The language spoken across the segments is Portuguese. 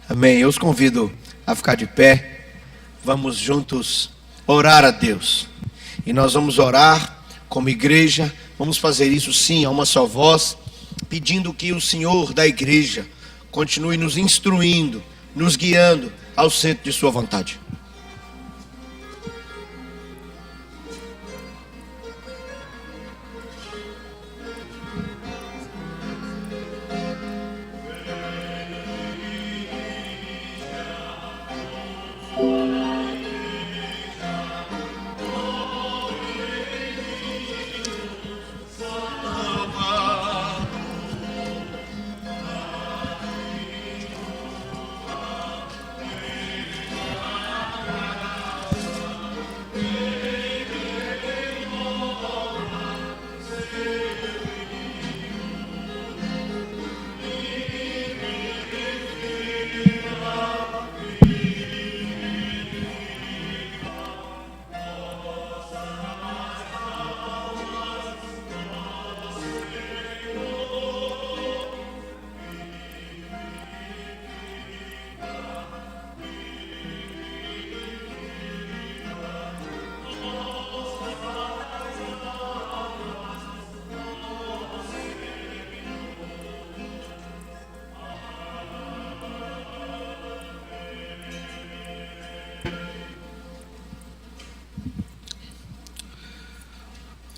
Amém. Eu os convido a ficar de pé. Vamos juntos orar a Deus. E nós vamos orar como igreja. Vamos fazer isso sim, a uma só voz, pedindo que o Senhor da igreja continue nos instruindo, nos guiando ao centro de sua vontade.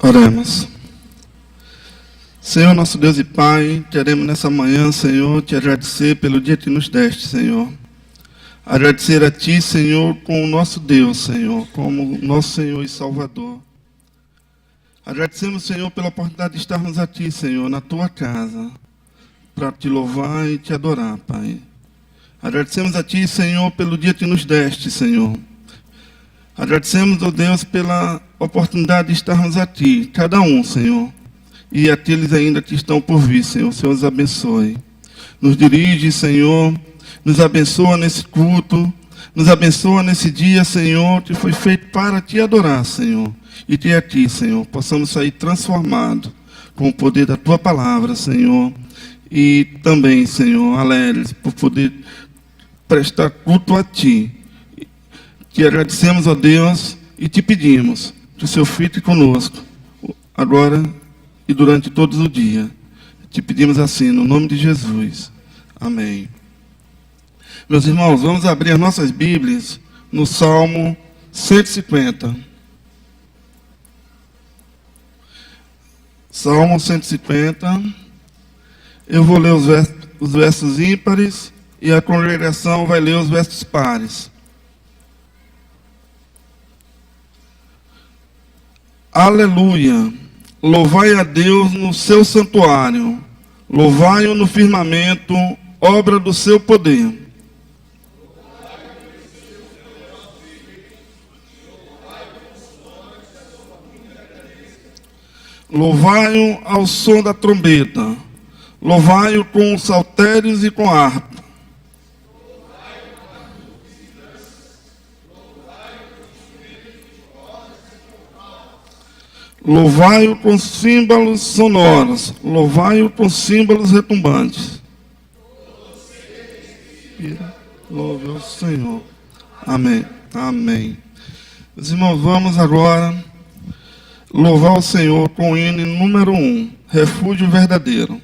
Oremos. Senhor, nosso Deus e Pai, queremos nessa manhã, Senhor, te agradecer pelo dia que nos deste, Senhor. Agradecer a Ti, Senhor, como nosso Deus, Senhor, como nosso Senhor e Salvador. Agradecemos, Senhor, pela oportunidade de estarmos aqui, Senhor, na Tua casa, para Te louvar e Te adorar, Pai. Agradecemos a Ti, Senhor, pelo dia que nos deste, Senhor. Agradecemos, ó Deus, pela oportunidade de estarmos aqui, cada um, Senhor, e aqueles ainda que estão por vir, Senhor. O Senhor os abençoe. Nos dirige, Senhor, nos abençoa nesse culto, nos abençoa nesse dia, Senhor, que foi feito para Te adorar, Senhor, e que aqui, Senhor, possamos sair transformados com o poder da Tua palavra, Senhor, e também, Senhor, alegres por poder prestar culto a Ti. Te agradecemos, ó Deus, e te pedimos que o Senhor fique conosco, agora e durante todos os dias. Te pedimos assim, no nome de Jesus. Amém. Meus irmãos, vamos abrir as nossas Bíblias no Salmo 150. Salmo 150. Eu vou ler os versos ímpares e a congregação vai ler os versos pares. Aleluia! Louvai a Deus no seu santuário, louvai-o no firmamento, obra do seu poder. Louvai-o ao som da trombeta, louvai-o com saltérios e com harpa. Louvai-o com símbolos sonoros, louvai-o com símbolos retumbantes. Louve ao Senhor. Amém. Amém. Meus irmãos, vamos agora louvar o Senhor com o hino número 1, Refúgio Verdadeiro.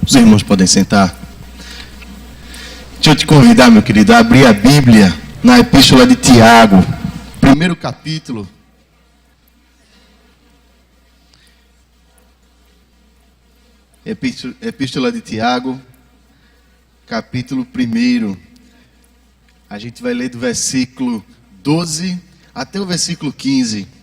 Os irmãos podem sentar. Deixa eu te convidar, meu querido, a abrir a Bíblia na Epístola de Tiago, primeiro capítulo. Epístola de Tiago, capítulo 1. A gente vai ler do versículo 12 até o versículo 15.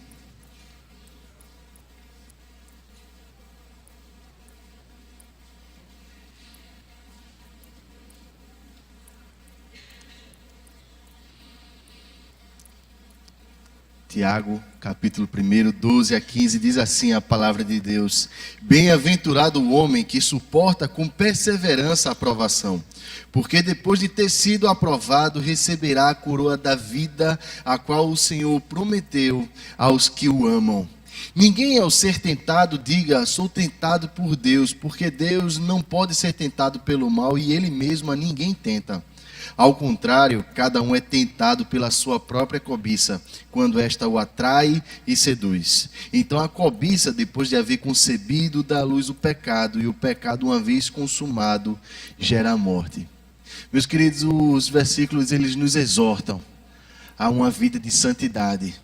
Tiago, capítulo 1, 12 a 15, diz assim a palavra de Deus: Bem-aventurado o homem que suporta com perseverança a provação, porque depois de ter sido aprovado, receberá a coroa da vida, a qual o Senhor prometeu aos que o amam. Ninguém, ao ser tentado, diga: sou tentado por Deus, porque Deus não pode ser tentado pelo mal e Ele mesmo a ninguém tenta. Ao contrário, cada um é tentado pela sua própria cobiça, quando esta o atrai e seduz. Então a cobiça, depois de haver concebido, dá à luz o pecado, e o pecado, uma vez consumado, gera a morte. Meus queridos, os versículos, eles nos exortam a uma vida de santidade,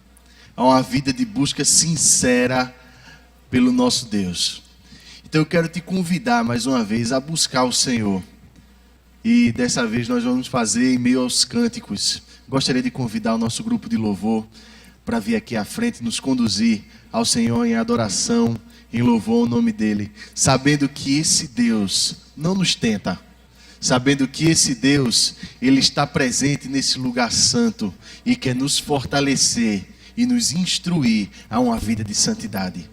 a uma vida de busca sincera pelo nosso Deus. Então eu quero te convidar mais uma vez a buscar o Senhor. E dessa vez nós vamos fazer em meio aos cânticos. Gostaria de convidar o nosso grupo de louvor para vir aqui à frente e nos conduzir ao Senhor em adoração, em louvor ao nome dEle. Sabendo que esse Deus não nos tenta. Sabendo que esse Deus, Ele está presente nesse lugar santo e quer nos fortalecer e nos instruir a uma vida de santidade.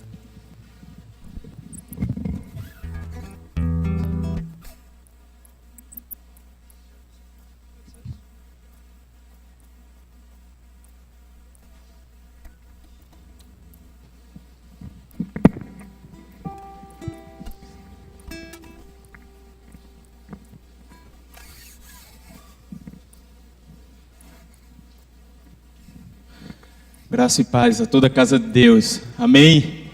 Graça e paz a toda a casa de Deus. Amém?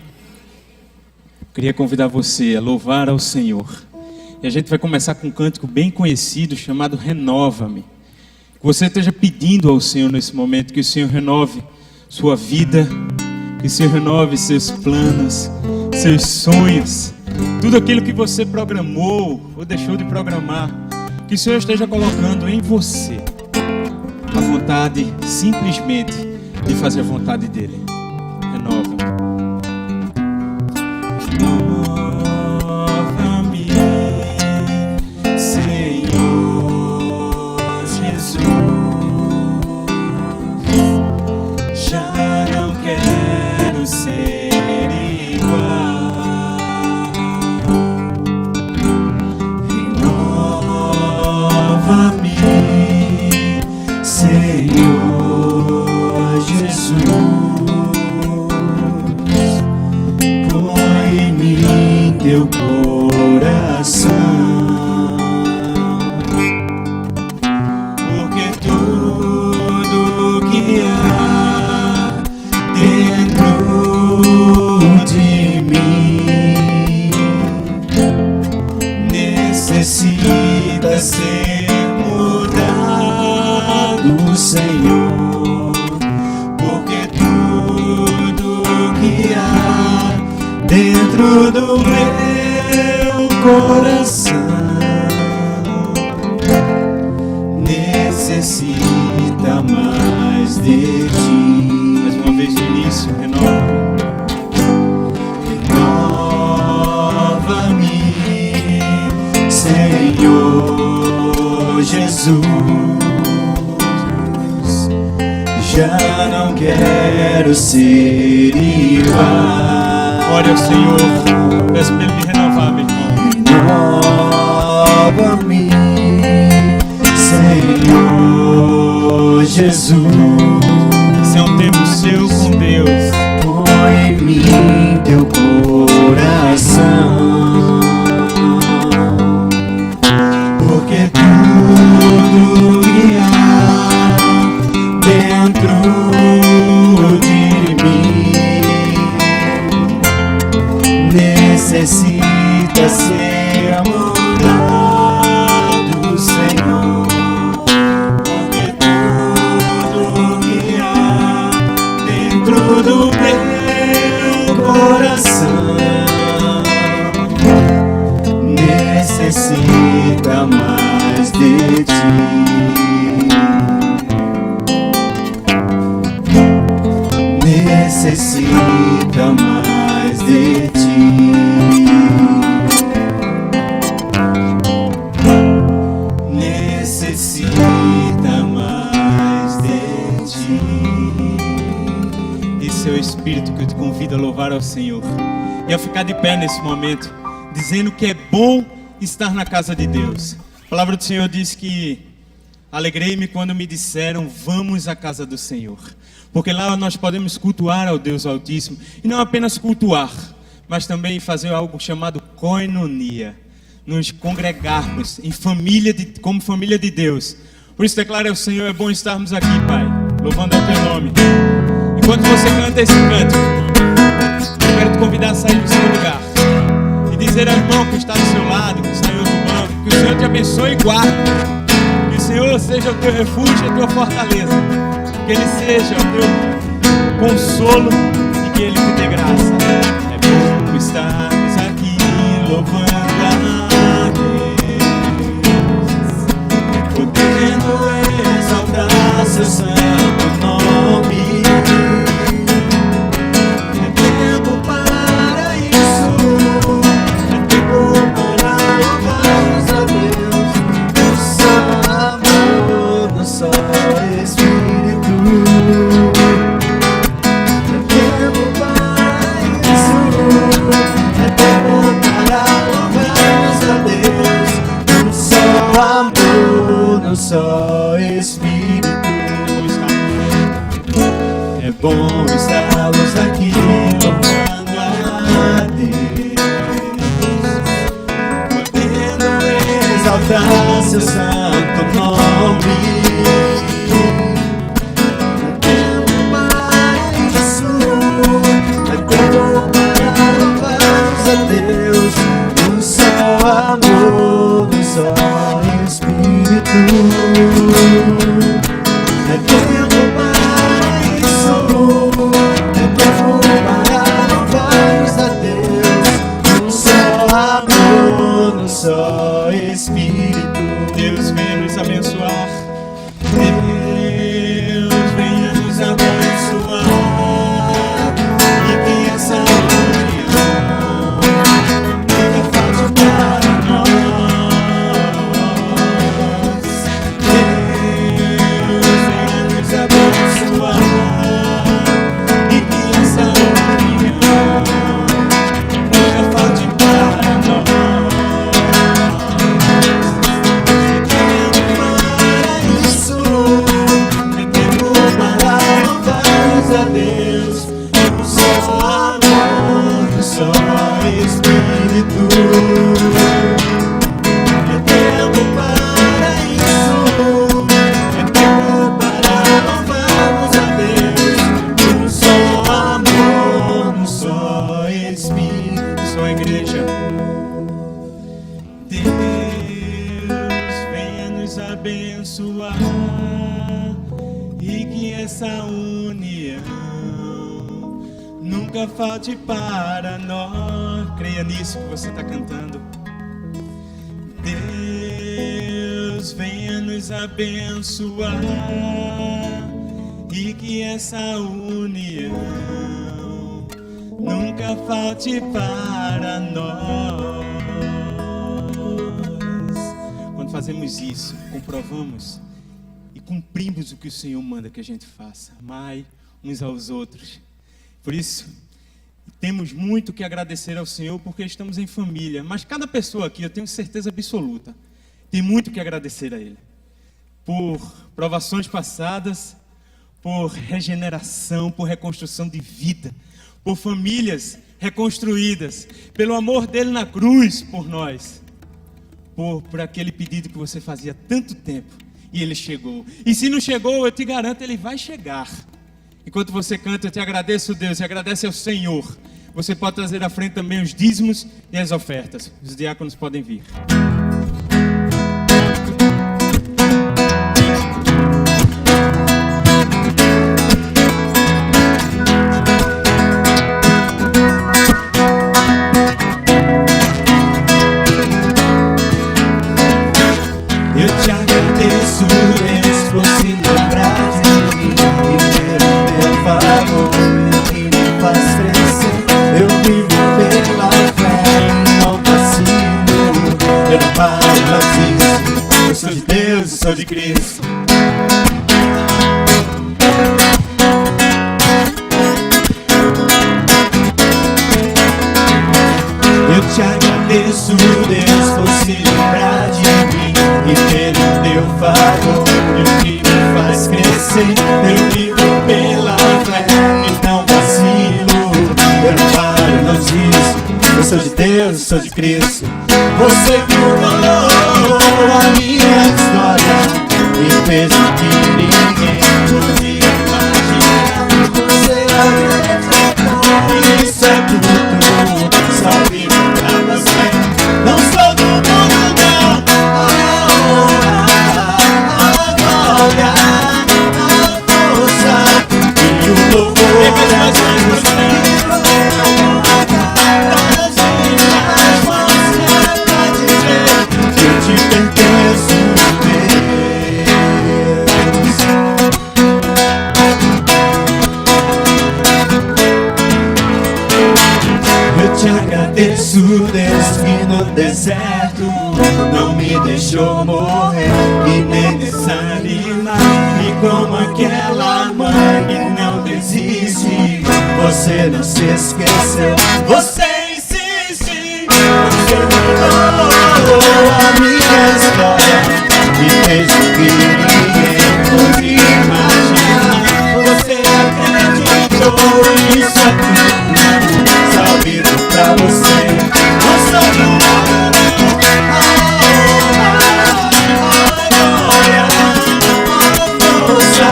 Queria convidar você a louvar ao Senhor. E a gente vai começar com um cântico bem conhecido chamado Renova-me. Que você esteja pedindo ao Senhor nesse momento que o Senhor renove sua vida, que o Senhor renove seus planos, seus sonhos, tudo aquilo que você programou ou deixou de programar, que o Senhor esteja colocando em você a vontade simplesmente de fazer a vontade dEle. Renova-me. Renova-me, Senhor Jesus. Já não quero ser igual. Renova-me, Senhor Jesus, põe em mim teu coração, porque tudo que há dentro de mim necessita ser mudado, Senhor. Dentro do meu coração necessita mais de ti. Mais uma vez no início, renova-me. Renova-me, Senhor Jesus. Já não quero ser igual. Ore ao Senhor, peço para Ele me renovar, meu irmão. Renova-me, Senhor Jesus. Esse é um tempo seu com Deus. Põe em mim teu coração, porque tudo que há dentro de mim necessita ser moldado, Senhor. Porque tudo que há dentro do meu coração necessita mais de ti. Necessita mais de ti. Necessita mais de ti. Esse é o Espírito que eu te convido a louvar ao Senhor e a ficar de pé nesse momento, dizendo que é bom estar na casa de Deus. A palavra do Senhor diz que alegrei-me quando me disseram: vamos à casa do Senhor, porque lá nós podemos cultuar ao Deus Altíssimo, e não apenas cultuar, mas também fazer algo chamado koinonia, nos congregarmos em família como família de Deus. Por isso declara ao Senhor: é bom estarmos aqui, Pai, louvando ao teu nome. Enquanto você canta esse cântico, eu quero te convidar a sair do seu lugar e dizer ao irmão que está do seu lado, que saiu do banco, que o Senhor te abençoe e guarde, que o Senhor seja o teu refúgio e a tua fortaleza, que Ele seja o teu consolo e que Ele te dê graça. É bom estarmos aqui louvando a Deus, podendo exaltar seu santo nome. É tempo para isso, é tempo para louvarmos a Deus. No só amor, no só Espírito. É tempo para isso, é tempo para louvarmos a Deus. No só amor, no só Espírito. É bom estarmos aqui louvando a Deus, podendo exaltar seu santo nome. É tempo para isso, é tempo para louvarmos a Deus, no só amor, no só Espírito. É tempo para isso, é tempo para louvarmos a Deus, no só amor, no só Espírito. Deus venha nos abençoar. Deus venha nos abençoar e que essa união nunca falte para nós. Deus venha nos abençoar e que essa união nunca falte para nós. É tempo para louvarmos a Deus, no só amor, no só Espírito. É tempo para isso, é tempo para louvarmos a Deus, no só amor, no só Espírito. Só a igreja. Deus venha nos abençoar e que essa união nunca falte para nós. Creia nisso que você está cantando. Deus venha nos abençoar e que essa união nunca falte para nós. Quando fazemos isso, comprovamos e cumprimos o que o Senhor manda que a gente faça. Amai uns aos outros. Por isso, temos muito que agradecer ao Senhor porque estamos em família. Mas cada pessoa aqui, eu tenho certeza absoluta, tem muito que agradecer a Ele. Por provações passadas, por regeneração, por reconstrução de vida, por famílias reconstruídas, pelo amor dele na cruz por nós, por aquele pedido que você fazia há tanto tempo e ele chegou. E se não chegou, eu te garanto, ele vai chegar. Enquanto você canta, eu te agradeço, Deus, e agradece ao Senhor. Você pode trazer à frente também os dízimos e as ofertas. Os diáconos podem vir. Sou de Cristo. Eu te agradeço, Deus, por se lembrar de mim e pelo teu favor, e o que me faz crescer. Eu vivo pela fé e não vacilo. Eu não paro, não desisto. Eu sou de Deus, sou de Cristo. Você mudou a minha história e fez o que ninguém podia imaginar. Você acreditou, isso é tudo. Só vivo pra você. Não sou do mundo, não. A glória, a força e o louvor a Deus. Agradeço, Deus, que no deserto não me deixou morrer e nem desanimar. E como aquela mãe que não desiste, você não se esqueceu, você insiste. Você mudou a minha história e fez o que ninguém podia imaginar. Você acreditou, isso é tudo. Só vivo pra você. Não sou do mundo, glória, a força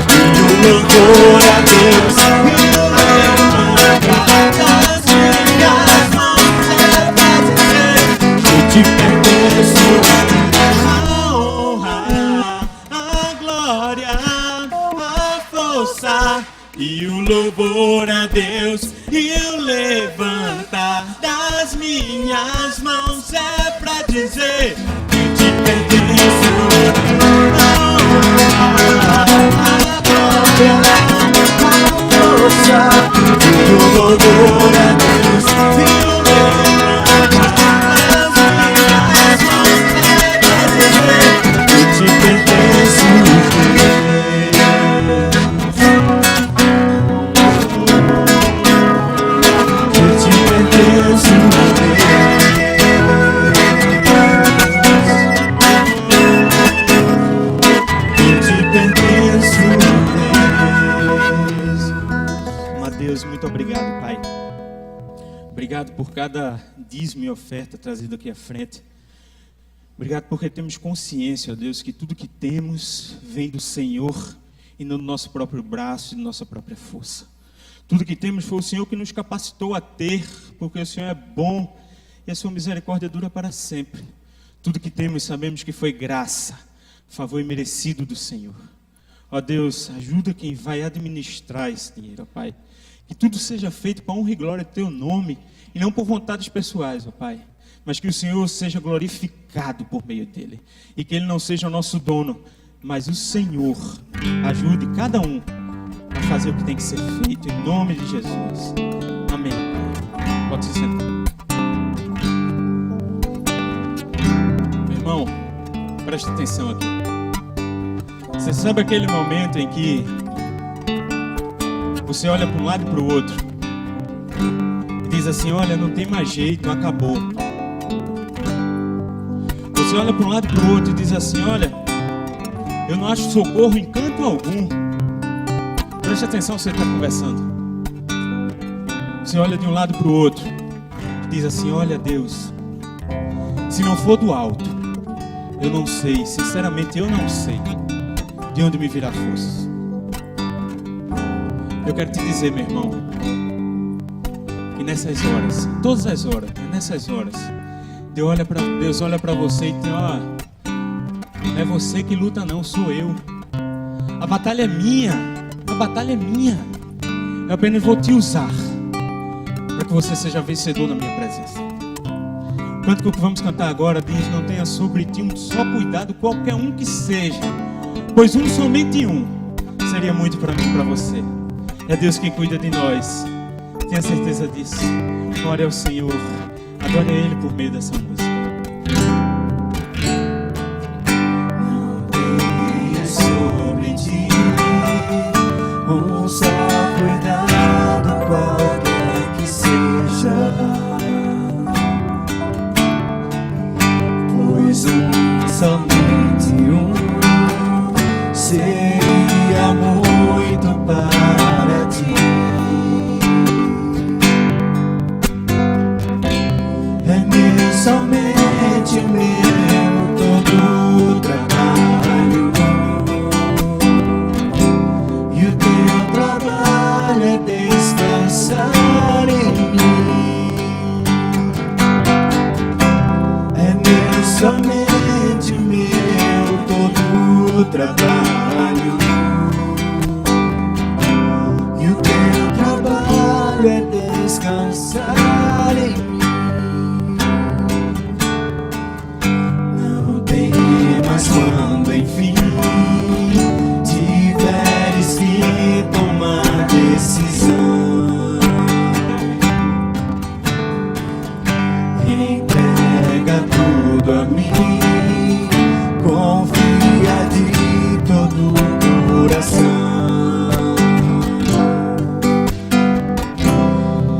e o louvor a Deus. E o levantar das minhas mãos é pra dizer que te pertenço. A honra, a glória, a força e o louvor a Deus. E o levantar das minhas mãos é pra dizer que te pertenço. A glória, a força e o louvor a Deus. E o levantar das minhas mãos é pra dizer que te pertenço. Muito obrigado, Pai. Obrigado por cada dízimo e oferta trazido aqui à frente. Obrigado porque temos consciência, ó Deus, que tudo que temos vem do Senhor e não do nosso próprio braço e da nossa própria força. Tudo que temos foi o Senhor que nos capacitou a ter, porque o Senhor é bom e a sua misericórdia dura para sempre. Tudo que temos sabemos que foi graça, favor imerecido do Senhor. Ó Deus, ajuda quem vai administrar esse dinheiro, ó Pai. Que tudo seja feito para honra e glória do Teu nome, e não por vontades pessoais, ó Pai. Mas que o Senhor seja glorificado por meio dele. E que Ele não seja o nosso dono, mas o Senhor ajude cada um a fazer o que tem que ser feito, em nome de Jesus. Amém. Pode se sentar. Meu irmão, preste atenção aqui. Você sabe aquele momento em que você olha para um lado e para o outro e diz assim: olha, não tem mais jeito, acabou. Você olha para um lado e para o outro e diz assim: olha, eu não acho socorro em canto algum. Preste atenção, você está conversando. Você olha de um lado para o outro e diz assim: olha, Deus, se não for do alto, eu não sei, sinceramente eu não sei de onde me virá força. Eu quero te dizer, meu irmão, que nessas horas, todas as horas, nessas horas, Deus olha para você e diz: ó, não é você que luta não, sou eu. A batalha é minha, a batalha é minha. Eu apenas vou te usar para que você seja vencedor na minha presença. O cântico que vamos cantar agora diz: não tenha sobre ti um só cuidado, qualquer um que seja, pois somente um seria muito para mim e para você. É Deus quem cuida de nós. Tenha certeza disso. Glória ao Senhor. Adore a Ele por meio dessa música. Não tenha sobre ti um só cuidado, qualquer que seja, pois somente um seria muito para ti. É meu, somente meu, todo o trabalho, e o teu trabalho é descansar em mim. É meu, somente meu, todo o trabalho, e o teu trabalho é descansar em mim. Não temas quando enfim tiveres que tomar decisão. Entrega tudo a mim, confia de todo o coração.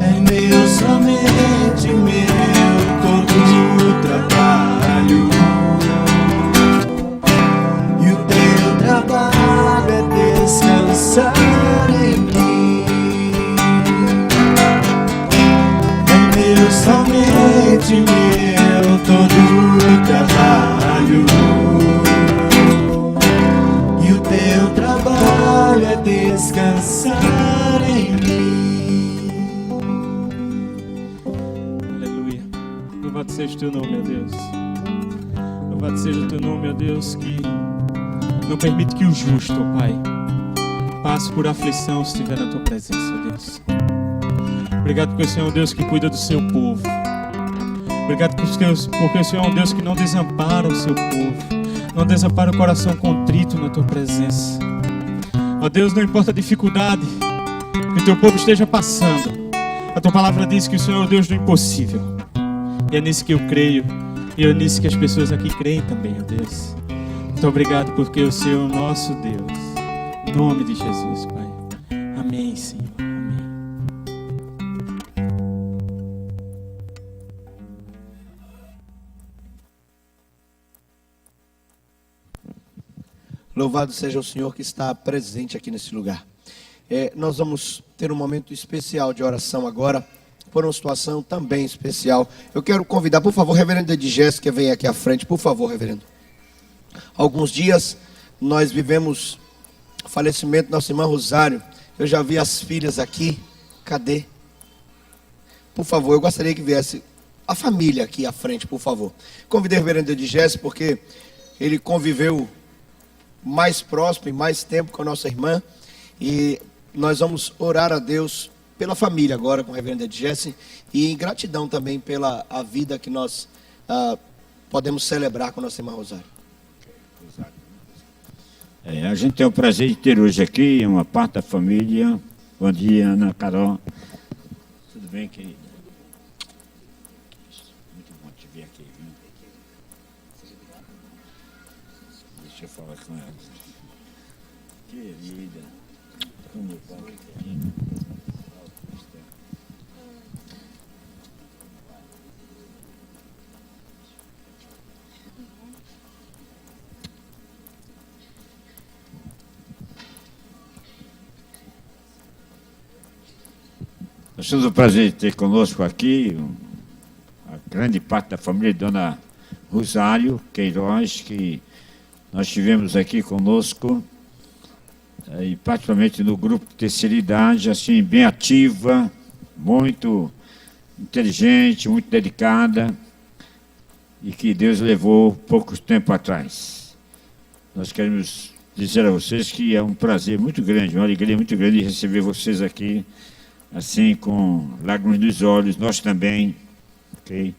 É meu, somente meu, todo o trabalho, e o teu trabalho é descansar em mim. É meu, somente meu, todo o trabalho, e o teu trabalho é descansar em mim. Aleluia. Louvado seja o teu nome, meu Deus. Louvado seja o teu nome, meu Deus, que não permite que o justo, ó Pai, passe por aflição se estiver na tua presença, ó Deus. Obrigado porque o Senhor é um Deus que cuida do seu povo. Obrigado porque o Senhor é um Deus que não desampara o seu povo, não desampara o coração contrito na tua presença. Ó Deus, não importa a dificuldade que o teu povo esteja passando, a tua palavra diz que o Senhor é o Deus do impossível. E é nisso que eu creio, e é nisso que as pessoas aqui creem também, ó Deus. Muito obrigado porque o Senhor é o nosso Deus. Em nome de Jesus, Pai. Amém, Senhor. Amém. Louvado seja o Senhor que está presente aqui nesse lugar. Nós vamos ter um momento especial de oração agora, por uma situação também especial. Eu quero convidar, por favor, reverendo Edgés, que vem aqui à frente, por favor, reverendo. Alguns dias nós vivemos o falecimento da nossa irmã Rosário. Eu já vi as filhas aqui. Cadê? Por favor, eu gostaria que viesse a família aqui à frente, por favor. Convidei o reverendo Edgés porque ele conviveu mais próximo e mais tempo com a nossa irmã. E nós vamos orar a Deus pela família agora com o reverendo Edgés e em gratidão também pela a vida que nós podemos celebrar com a nossa irmã Rosário. A gente tem o prazer de ter hoje aqui uma parte da família. Bom dia, Ana Carol. Tudo bem, querida? Muito bom te ver aqui, viu? Deixa eu falar com ela. Querida, como vai? Nós temos o prazer de ter conosco aqui a grande parte da família de Dona Rosário Queiroz, que nós tivemos aqui conosco, e particularmente no grupo de terceira idade, assim, bem ativa, muito inteligente, muito dedicada, e que Deus levou pouco tempo atrás. Nós queremos dizer a vocês que é um prazer muito grande, uma alegria muito grande receber vocês aqui, assim, com lágrimas nos olhos, nós também, ok?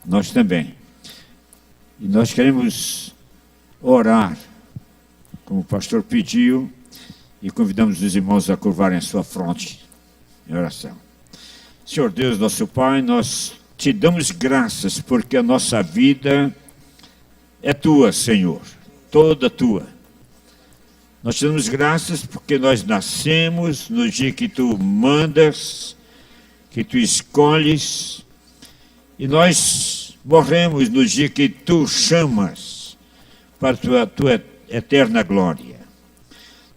Nós também. E nós queremos orar, como o pastor pediu, e convidamos os irmãos a curvarem a sua fronte em oração. Senhor Deus, nosso Pai, nós te damos graças, porque a nossa vida é tua, Senhor, toda tua. Nós te damos graças porque nós nascemos no dia que tu mandas, que tu escolhes, e nós morremos no dia que tu chamas para a tua eterna glória.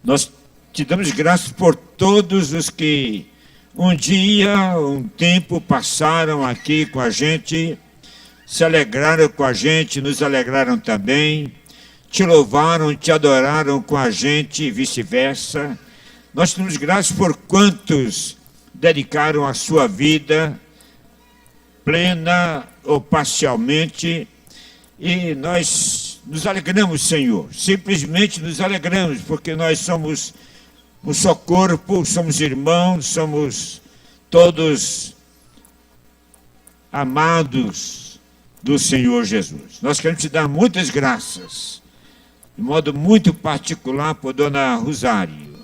Nós te damos graças por todos os que um dia, um tempo passaram aqui com a gente, se alegraram com a gente, nos alegraram também, te louvaram, te adoraram com a gente e vice-versa. Nós temos graças por quantos dedicaram a sua vida, plena ou parcialmente, e nós nos alegramos, Senhor, simplesmente nos alegramos, porque nós somos um só corpo, somos irmãos, somos todos amados do Senhor Jesus. Nós queremos te dar muitas graças, de modo muito particular por Dona Rosário,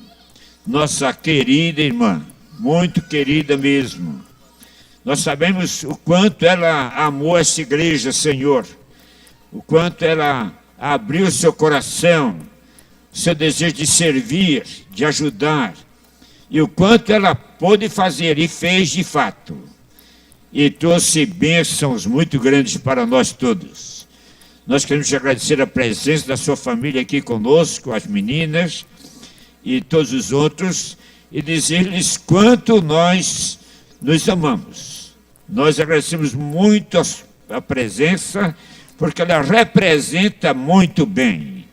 nossa querida irmã, muito querida mesmo. Nós sabemos o quanto ela amou essa igreja, Senhor, o quanto ela abriu seu coração, seu desejo de servir, de ajudar, e o quanto ela pôde fazer e fez de fato, e trouxe bênçãos muito grandes para nós todos. Nós queremos te agradecer a presença da sua família aqui conosco, as meninas e todos os outros, e dizer-lhes quanto nós nos amamos. Nós agradecemos muito a presença, porque ela representa muito bem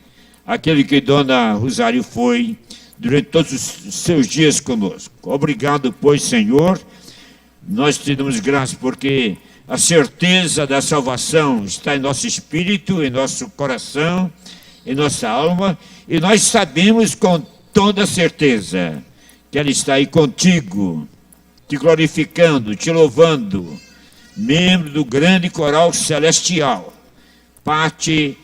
aquele que Dona Rosário foi durante todos os seus dias conosco. Obrigado, pois, Senhor. Nós te damos graças porque a certeza da salvação está em nosso espírito, em nosso coração, em nossa alma, e nós sabemos com toda certeza que ela está aí contigo, te glorificando, te louvando, membro do grande coral celestial, parte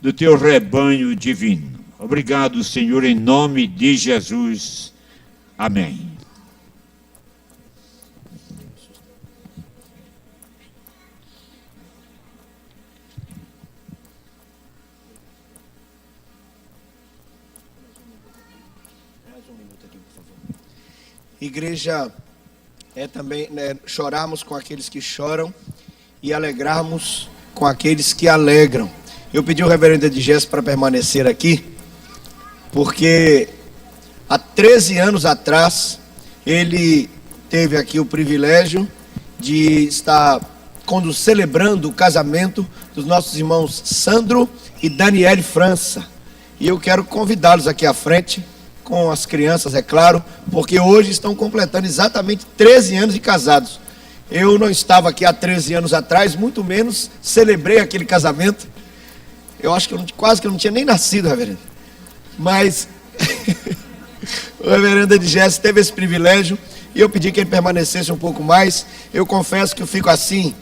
do teu rebanho divino. Obrigado, Senhor, em nome de Jesus. Amém. Igreja é também, né, chorarmos com aqueles que choram e alegrarmos com aqueles que alegram. Eu pedi ao reverendo Edgés para permanecer aqui, porque há 13 anos atrás ele teve aqui o privilégio de estar celebrando o casamento dos nossos irmãos Sandro e Daniele França. E eu quero convidá-los aqui à frente, com as crianças, é claro, porque hoje estão completando exatamente 13 anos de casados. Eu não estava aqui há 13 anos atrás, muito menos celebrei aquele casamento. Eu acho que quase que eu não tinha nem nascido, reverendo. Mas o reverendo Edgés teve esse privilégio e eu pedi que ele permanecesse um pouco mais. Eu confesso que eu fico assim,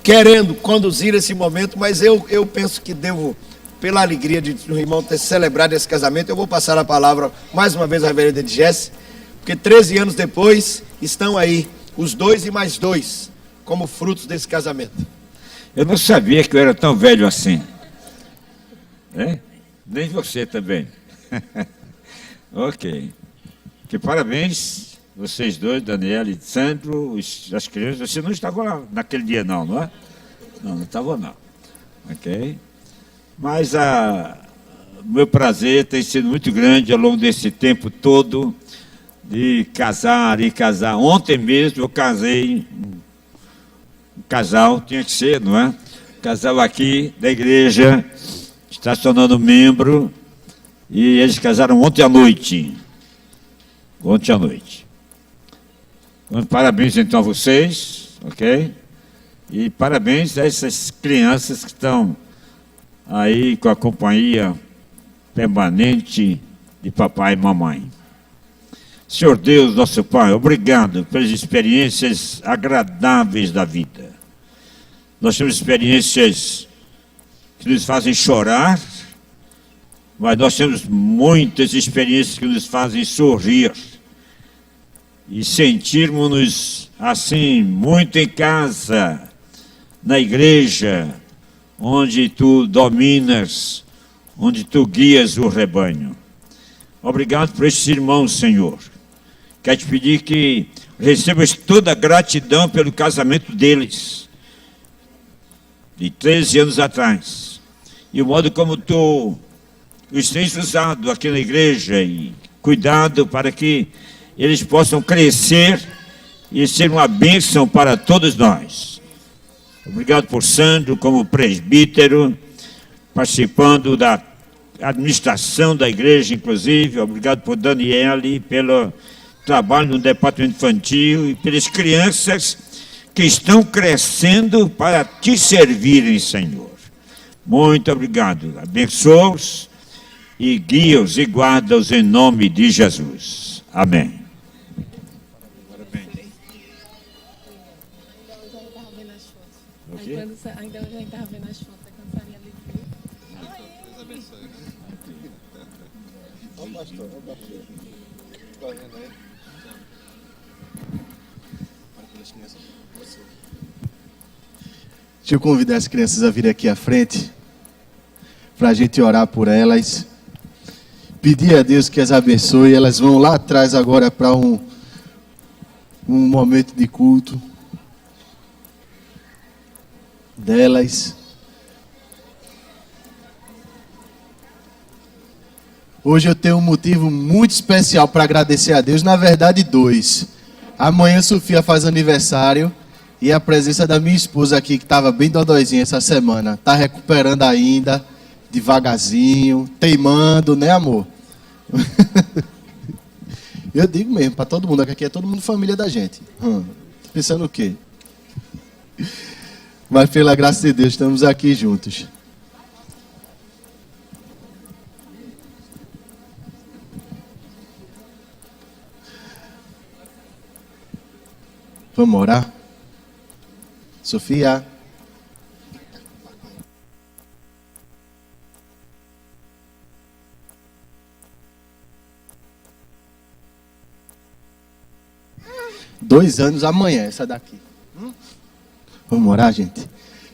querendo conduzir esse momento, mas eu penso que devo, pela alegria de o irmão ter celebrado esse casamento, eu vou passar a palavra mais uma vez ao reverendo Edgés, porque 13 anos depois estão aí os 2 e mais 2 como frutos desse casamento. Eu não sabia que eu era tão velho assim. Nem você também. Ok. Que parabéns, vocês dois, Daniela e Sandro, as crianças. Você não estava lá naquele dia, não é? Não estava, não. Ok. Mas meu prazer tem sido muito grande ao longo desse tempo todo de casar e casar. Ontem mesmo eu casei, um casal, tinha que ser, não é? Casal aqui da igreja, está se tornando membro, e eles casaram ontem à noite. Ontem à noite. Então, parabéns então a vocês, ok? E parabéns a essas crianças que estão aí com a companhia permanente de papai e mamãe. Senhor Deus, nosso Pai, obrigado pelas experiências agradáveis da vida. Nós temos experiências que nos fazem chorar, mas nós temos muitas experiências que nos fazem sorrir e sentirmos-nos assim muito em casa, na igreja, onde tu dominas, onde tu guias o rebanho. Obrigado por estes irmãos, Senhor. Quero te pedir que recebas toda a gratidão pelo casamento deles, de 13 anos atrás, e o modo como tu os tens usado aqui na igreja e cuidado para que eles possam crescer e ser uma bênção para todos nós. Obrigado por Sandro como presbítero, participando da administração da igreja, inclusive. Obrigado por Daniele, pelo trabalho no departamento infantil e pelas crianças que estão crescendo para te servirem, Senhor. Muito obrigado. Abençoa-os e guia-os e guarda-os em nome de Jesus. Amém. Ainda eu já estava vendo as fotos, a cansaria ali. Deixa eu convidar as crianças a virem aqui à frente, para a gente orar por elas, pedir a Deus que as abençoe. Elas vão lá atrás agora para um momento de culto delas. Hoje eu tenho um motivo muito especial para agradecer a Deus, na verdade 2. Amanhã a Sofia faz aniversário e a presença da minha esposa aqui, que estava bem dodóizinha essa semana, está recuperando ainda, devagarzinho, teimando, né, amor? Eu digo mesmo, para todo mundo, aqui é todo mundo família da gente. Pensando o quê? Mas pela graça de Deus, estamos aqui juntos. Vamos orar? Sofia. Dois anos amanhã, essa daqui. Vamos orar, gente?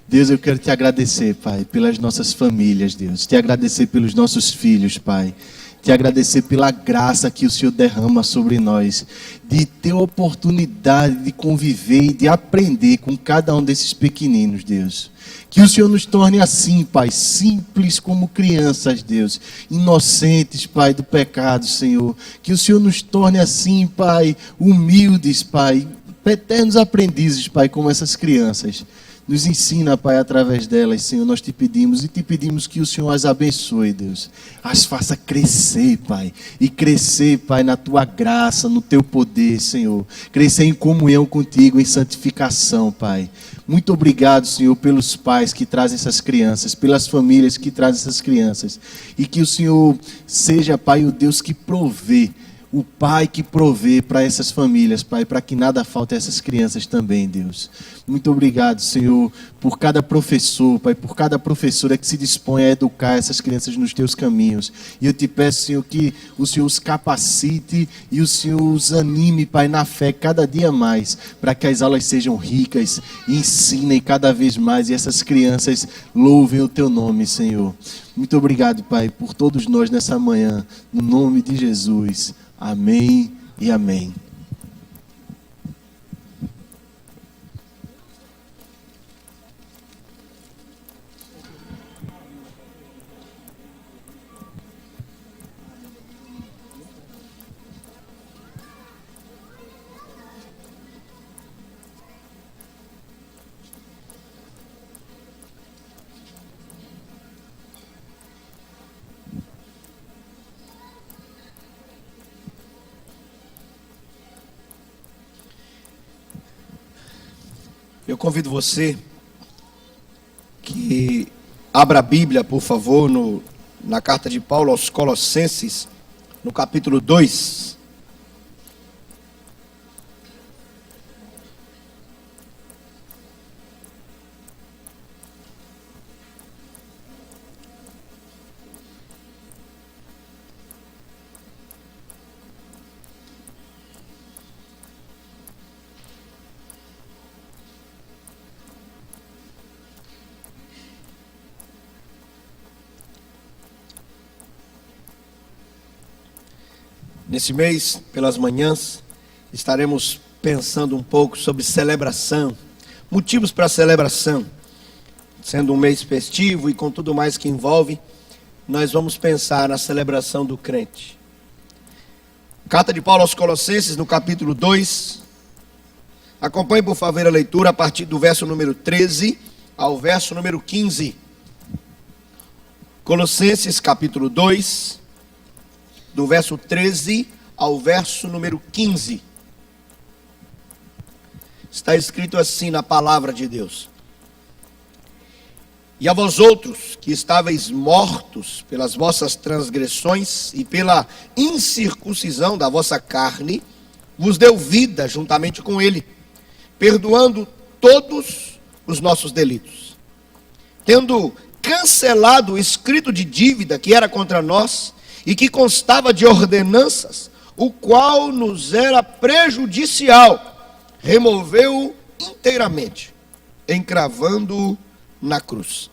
Deus, eu quero te agradecer, Pai, pelas nossas famílias, Deus. Te agradecer pelos nossos filhos, Pai. Te agradecer pela graça que o Senhor derrama sobre nós, de ter a oportunidade de conviver e de aprender com cada um desses pequeninos, Deus. Que o Senhor nos torne assim, Pai, simples como crianças, Deus, inocentes, Pai, do pecado, Senhor. Que o Senhor nos torne assim, Pai, humildes, Pai, eternos aprendizes, Pai, como essas crianças. Nos ensina, Pai, através delas, Senhor, nós te pedimos e te pedimos que o Senhor as abençoe, Deus. As faça crescer, Pai, e crescer, Pai, na tua graça, no teu poder, Senhor. Crescer em comunhão contigo, em santificação, Pai. Muito obrigado, Senhor, pelos pais que trazem essas crianças, pelas famílias que trazem essas crianças. E que o Senhor seja, Pai, o Deus que provê o Pai que provê para essas famílias, Pai, para que nada falte a essas crianças também, Deus. Muito obrigado, Senhor, por cada professor, Pai, por cada professora que se dispõe a educar essas crianças nos teus caminhos. E eu te peço, Senhor, que o Senhor os capacite e o Senhor os anime, Pai, na fé cada dia mais, para que as aulas sejam ricas e ensinem cada vez mais e essas crianças louvem o teu nome, Senhor. Muito obrigado, Pai, por todos nós nessa manhã, no nome de Jesus. Amém e amém. Eu convido você que abra a Bíblia, por favor, na carta de Paulo aos Colossenses, no capítulo 2. Nesse mês, pelas manhãs, estaremos pensando um pouco sobre celebração, motivos para celebração. Sendo um mês festivo e com tudo mais que envolve, nós vamos pensar na celebração do crente. Carta de Paulo aos Colossenses, no capítulo 2. Acompanhe, por favor, a leitura a partir do verso número 13 ao verso número 15. Colossenses, capítulo 2. Do verso 13 ao verso número 15. Está escrito assim na palavra de Deus: E a vós outros, que estáveis mortos pelas vossas transgressões e pela incircuncisão da vossa carne, vos deu vida juntamente com ele, perdoando todos os nossos delitos, tendo cancelado o escrito de dívida que era contra nós, e que constava de ordenanças, o qual nos era prejudicial, removeu-o inteiramente, encravando-o na cruz.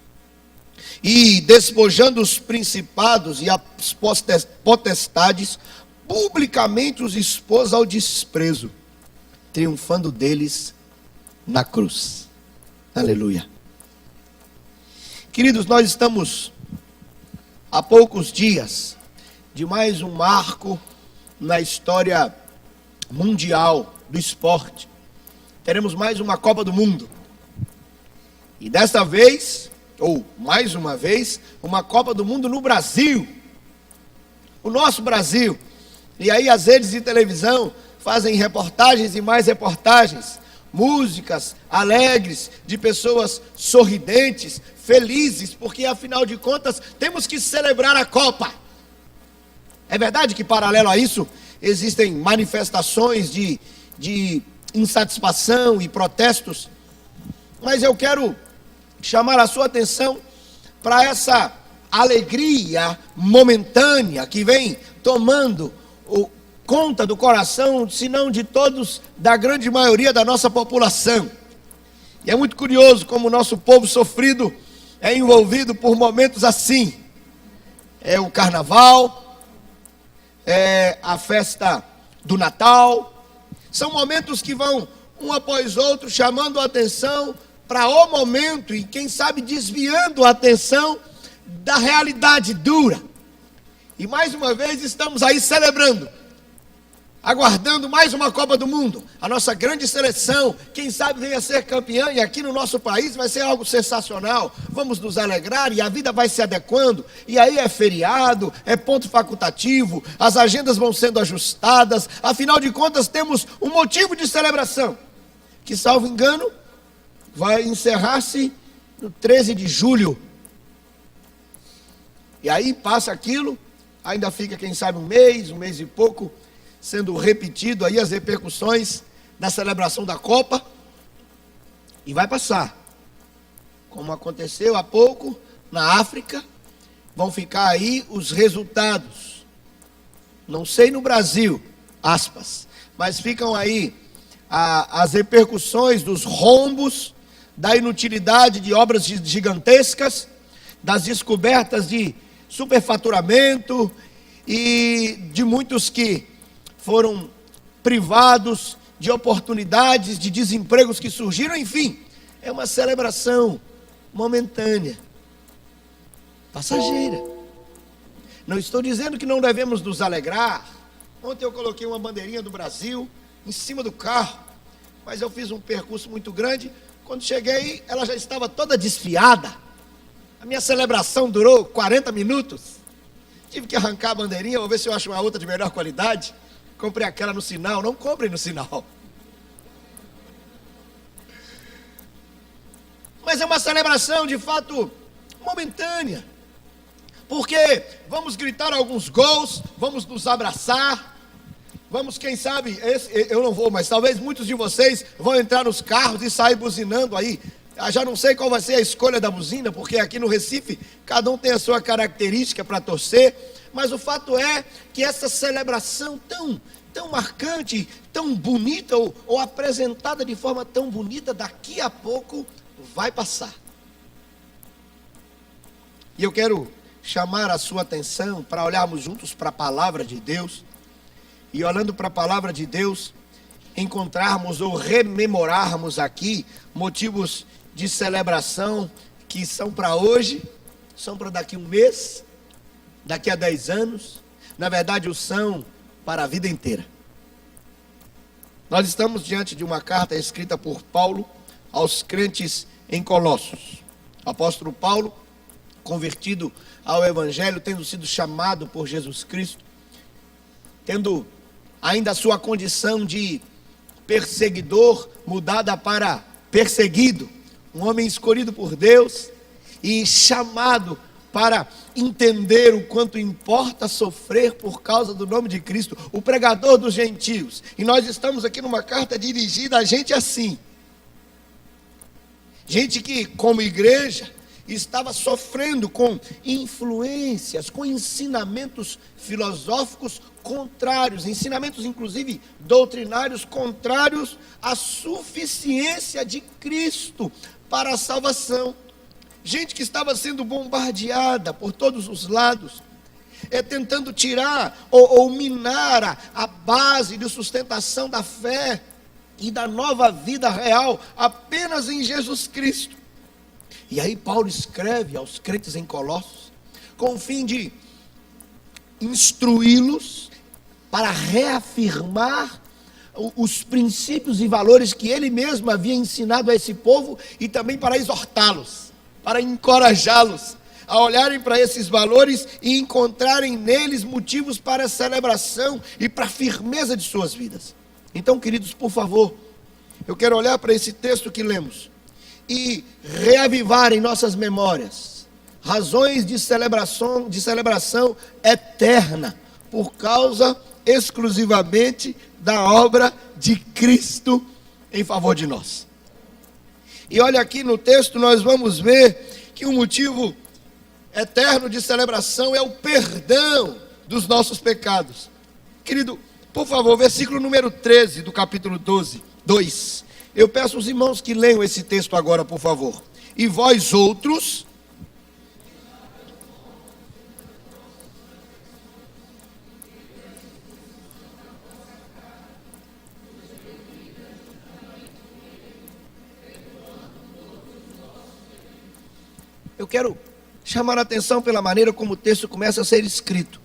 E despojando os principados e as potestades, publicamente os expôs ao desprezo, triunfando deles na cruz. Aleluia. Queridos, nós estamos há poucos dias de mais um marco na história mundial do esporte. Teremos mais uma Copa do Mundo. E desta vez, ou mais uma vez, uma Copa do Mundo no Brasil. O nosso Brasil. E aí as redes de televisão fazem reportagens e mais reportagens. Músicas alegres, de pessoas sorridentes, felizes, porque afinal de contas temos que celebrar a Copa. É verdade que, paralelo a isso, existem manifestações de insatisfação e protestos, mas eu quero chamar a sua atenção para essa alegria momentânea que vem tomando conta do coração, se não de todos, da grande maioria da nossa população. E é muito curioso como o nosso povo sofrido é envolvido por momentos assim. É o carnaval, é a festa do Natal. São momentos que vão um após outro chamando a atenção para o momento e quem sabe desviando a atenção da realidade dura. E mais uma vez estamos aí celebrando, aguardando mais uma Copa do Mundo. A nossa grande seleção, quem sabe venha a ser campeã, e aqui no nosso país vai ser algo sensacional. Vamos nos alegrar e a vida vai se adequando. E aí é feriado, é ponto facultativo, as agendas vão sendo ajustadas. Afinal de contas, temos um motivo de celebração, que, salvo engano, vai encerrar-se no 13 de julho. E aí passa aquilo, ainda fica, quem sabe, um mês e pouco, sendo repetido aí as repercussões da celebração da Copa, e vai passar. Como aconteceu há pouco na África, vão ficar aí os resultados. Não sei no Brasil, aspas, mas ficam aí as repercussões dos rombos, da inutilidade de obras gigantescas, das descobertas de superfaturamento e de muitos que foram privados de oportunidades, de desempregos que surgiram, enfim, é uma celebração momentânea, passageira. Não estou dizendo que não devemos nos alegrar. Ontem eu coloquei uma bandeirinha do Brasil em cima do carro, mas eu fiz um percurso muito grande. Quando cheguei, ela já estava toda desfiada. A minha celebração durou 40 minutos. Tive que arrancar a bandeirinha, vou ver se eu acho uma outra de melhor qualidade. Comprei aquela no sinal. Não comprem no sinal. Mas é uma celebração, de fato, momentânea. Porque vamos gritar alguns gols, vamos nos abraçar. Vamos, quem sabe, eu não vou, mas talvez muitos de vocês vão entrar nos carros e sair buzinando aí. Já não sei qual vai ser a escolha da buzina, porque aqui no Recife, cada um tem a sua característica para torcer. Mas o fato é que essa celebração tão marcante, tão bonita, ou apresentada de forma tão bonita, daqui a pouco vai passar. E eu quero chamar a sua atenção para olharmos juntos para a palavra de Deus. E olhando para a palavra de Deus, encontrarmos ou rememorarmos aqui motivos de celebração que são para hoje, são para daqui a um mês, daqui a 10 anos, na verdade o são para a vida inteira. Nós estamos diante de uma carta escrita por Paulo aos crentes em Colossos. O apóstolo Paulo, convertido ao Evangelho, tendo sido chamado por Jesus Cristo, tendo ainda a sua condição de perseguidor mudada para perseguido, um homem escolhido por Deus e chamado para entender o quanto importa sofrer por causa do nome de Cristo, o pregador dos gentios. E nós estamos aqui numa carta dirigida a gente assim, gente que, como igreja, estava sofrendo com influências, com ensinamentos filosóficos contrários, ensinamentos inclusive doutrinários contrários à suficiência de Cristo para a salvação. Gente que estava sendo bombardeada por todos os lados, tentando tirar ou minar a base de sustentação da fé e da nova vida real apenas em Jesus Cristo. E aí Paulo escreve aos crentes em Colossos, com o fim de instruí-los para reafirmar os princípios e valores que ele mesmo havia ensinado a esse povo, e também para exortá-los, para encorajá-los a olharem para esses valores e encontrarem neles motivos para a celebração e para a firmeza de suas vidas. Então, queridos, por favor, eu quero olhar para esse texto que lemos e reavivar em nossas memórias razões de celebração eterna, por causa exclusivamente da obra de Cristo em favor de nós. E olha aqui no texto, nós vamos ver que o motivo eterno de celebração é o perdão dos nossos pecados. Querido, por favor, versículo número 13 do capítulo 2. Eu peço aos irmãos que leiam esse texto agora, por favor. E vós outros... Eu quero chamar a atenção pela maneira como o texto começa a ser escrito.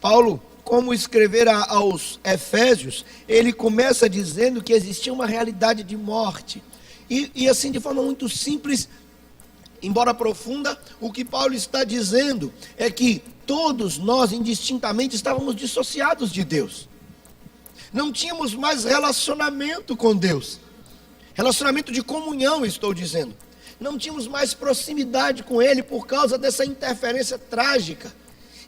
Paulo, como escrever aos Efésios, ele começa dizendo que existia uma realidade de morte. E assim, de forma muito simples, embora profunda, o que Paulo está dizendo é que todos nós, indistintamente, estávamos dissociados de Deus. Não tínhamos mais relacionamento com Deus. Relacionamento de comunhão, estou dizendo. Não tínhamos mais proximidade com Ele por causa dessa interferência trágica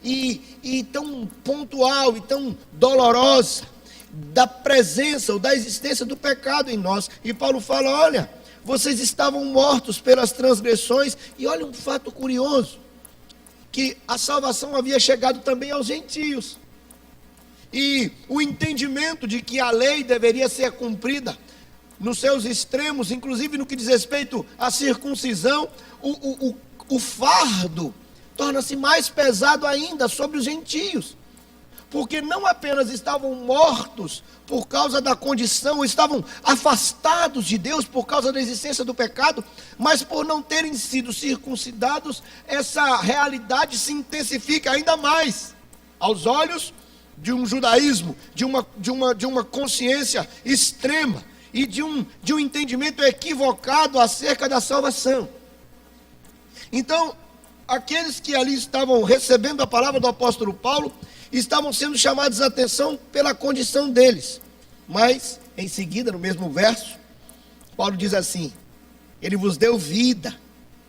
e tão pontual e tão dolorosa da presença ou da existência do pecado em nós. E Paulo fala, olha, vocês estavam mortos pelas transgressões. E olha um fato curioso, que a salvação havia chegado também aos gentios. E o entendimento de que a lei deveria ser cumprida nos seus extremos, inclusive no que diz respeito à circuncisão, o fardo torna-se mais pesado ainda sobre os gentios. Porque não apenas estavam mortos por causa da condição, estavam afastados de Deus por causa da existência do pecado, mas por não terem sido circuncidados, essa realidade se intensifica ainda mais aos olhos de um judaísmo, de uma consciência extrema e de um entendimento equivocado acerca da salvação. Então, aqueles que ali estavam recebendo a palavra do apóstolo Paulo estavam sendo chamados a atenção pela condição deles. Mas, em seguida, no mesmo verso, Paulo diz assim: ele vos deu vida,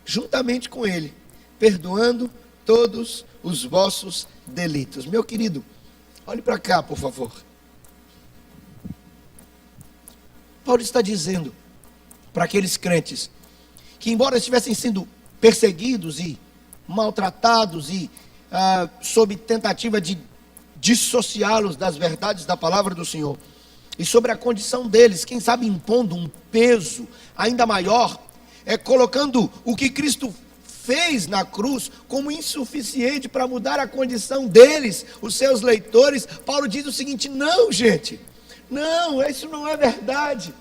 juntamente com ele, perdoando todos os vossos delitos. Meu querido, olhe para cá, por favor. Paulo está dizendo para aqueles crentes que, embora estivessem sendo perseguidos e maltratados e sob tentativa de dissociá-los das verdades da palavra do Senhor, e sobre a condição deles, quem sabe impondo um peso ainda maior, colocando o que Cristo fez na cruz como insuficiente para mudar a condição deles, os seus leitores. Paulo diz o seguinte: não, gente, não, isso não é verdade.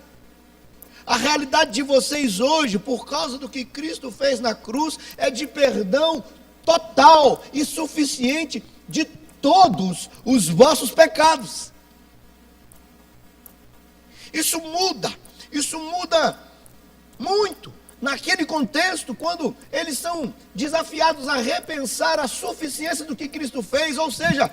A realidade de vocês hoje, por causa do que Cristo fez na cruz, é de perdão total e suficiente de todos os vossos pecados. Isso muda muito naquele contexto, quando eles são desafiados a repensar a suficiência do que Cristo fez. Ou seja,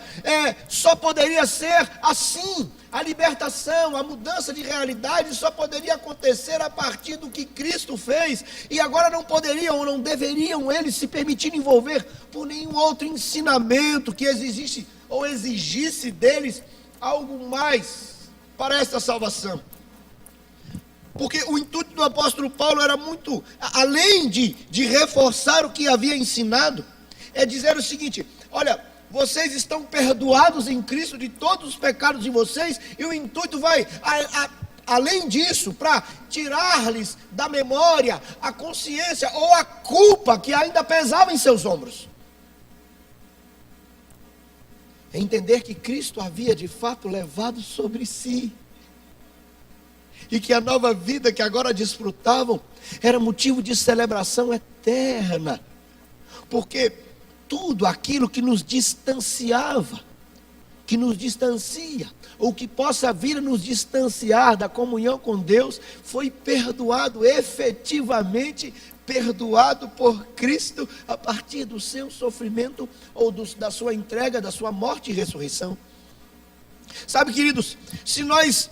só poderia ser assim. A libertação, a mudança de realidade só poderia acontecer a partir do que Cristo fez. E agora não poderiam ou não deveriam eles se permitir envolver por nenhum outro ensinamento que exigisse ou exigisse deles algo mais para esta salvação. Porque o intuito do apóstolo Paulo era muito, além de reforçar o que havia ensinado, é dizer o seguinte: olha, vocês estão perdoados em Cristo de todos os pecados de vocês, e o intuito vai, além disso, para tirar-lhes da memória a consciência ou a culpa que ainda pesava em seus ombros. É entender que Cristo havia de fato levado sobre si, e que a nova vida que agora desfrutavam era motivo de celebração eterna, porque tudo aquilo que nos distanciava, que nos distancia, ou que possa vir a nos distanciar da comunhão com Deus, foi perdoado, efetivamente perdoado por Cristo, a partir do seu sofrimento, ou da sua entrega, da sua morte e ressurreição. Sabe, queridos, se nós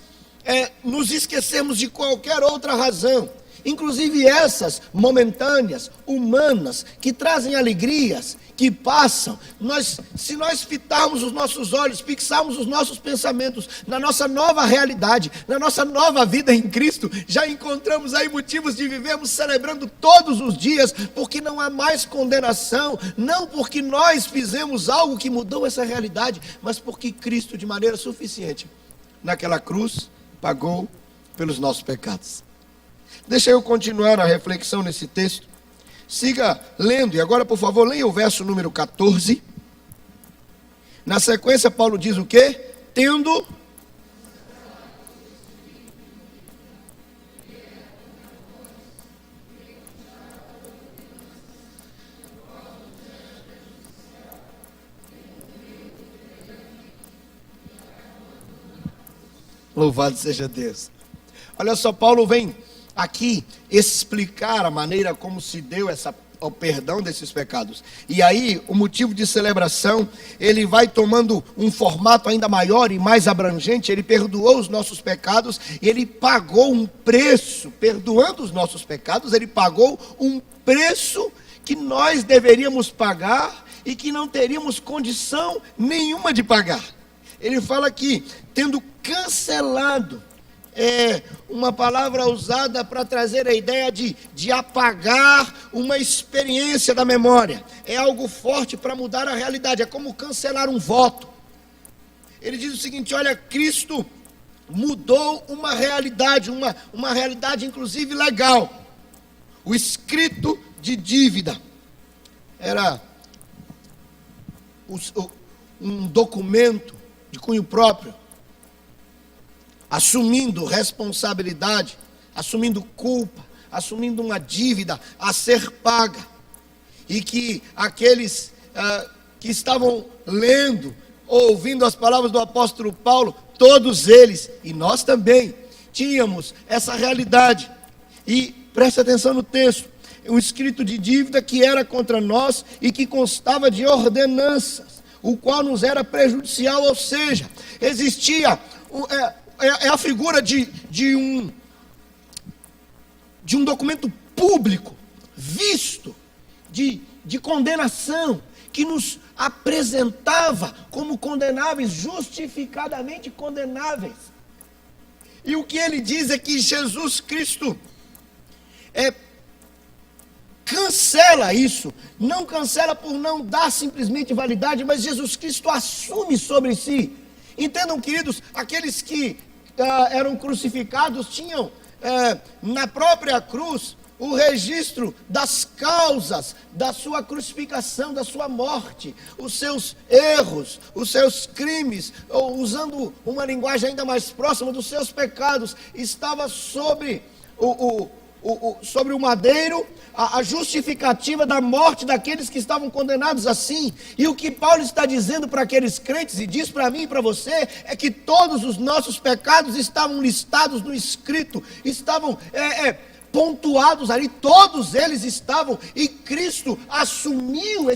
nos esquecermos de qualquer outra razão, inclusive essas momentâneas, humanas, que trazem alegrias, que passam, se nós fitarmos os nossos olhos, fixarmos os nossos pensamentos na nossa nova realidade, na nossa nova vida em Cristo, já encontramos aí motivos de vivermos celebrando todos os dias, porque não há mais condenação, não porque nós fizemos algo que mudou essa realidade, mas porque Cristo, de maneira suficiente, naquela cruz, pagou pelos nossos pecados. Deixa eu continuar a reflexão nesse texto. Siga lendo, e agora, por favor, leia o verso número 14. Na sequência, Paulo diz o quê? Tendo... Louvado seja Deus. Olha só, Paulo vem aqui explicar a maneira como se deu o perdão desses pecados. E aí, o motivo de celebração, ele vai tomando um formato ainda maior e mais abrangente. Ele perdoou os nossos pecados, e ele pagou um preço. Perdoando os nossos pecados, ele pagou um preço que nós deveríamos pagar e que não teríamos condição nenhuma de pagar. Ele fala que, tendo cancelado é uma palavra usada para trazer a ideia de apagar uma experiência da memória. É algo forte para mudar a realidade, é como cancelar um voto. Ele diz o seguinte: olha, Cristo mudou uma realidade inclusive legal. O escrito de dívida era um documento de cunho próprio, assumindo responsabilidade, assumindo culpa, assumindo uma dívida a ser paga. E que aqueles que estavam lendo, ouvindo as palavras do apóstolo Paulo, todos eles, e nós também, tínhamos essa realidade. E preste atenção no texto: o escrito de dívida que era contra nós e que constava de ordenanças, o qual nos era prejudicial, ou seja, existia a figura de um documento público, visto, de condenação, que nos apresentava como condenáveis, justificadamente condenáveis. E o que ele diz é que Jesus Cristo cancela isso. Não cancela por não dar simplesmente validade, mas Jesus Cristo assume sobre si. Entendam, queridos, aqueles que eram crucificados tinham na própria cruz o registro das causas da sua crucificação, da sua morte, os seus erros, os seus crimes, ou usando uma linguagem ainda mais próxima, dos seus pecados. Estava sobre sobre o madeiro a justificativa da morte daqueles que estavam condenados assim. E o que Paulo está dizendo para aqueles crentes, e diz para mim e para você, é que todos os nossos pecados estavam listados no escrito, estavam pontuados ali, todos eles estavam, e Cristo assumiu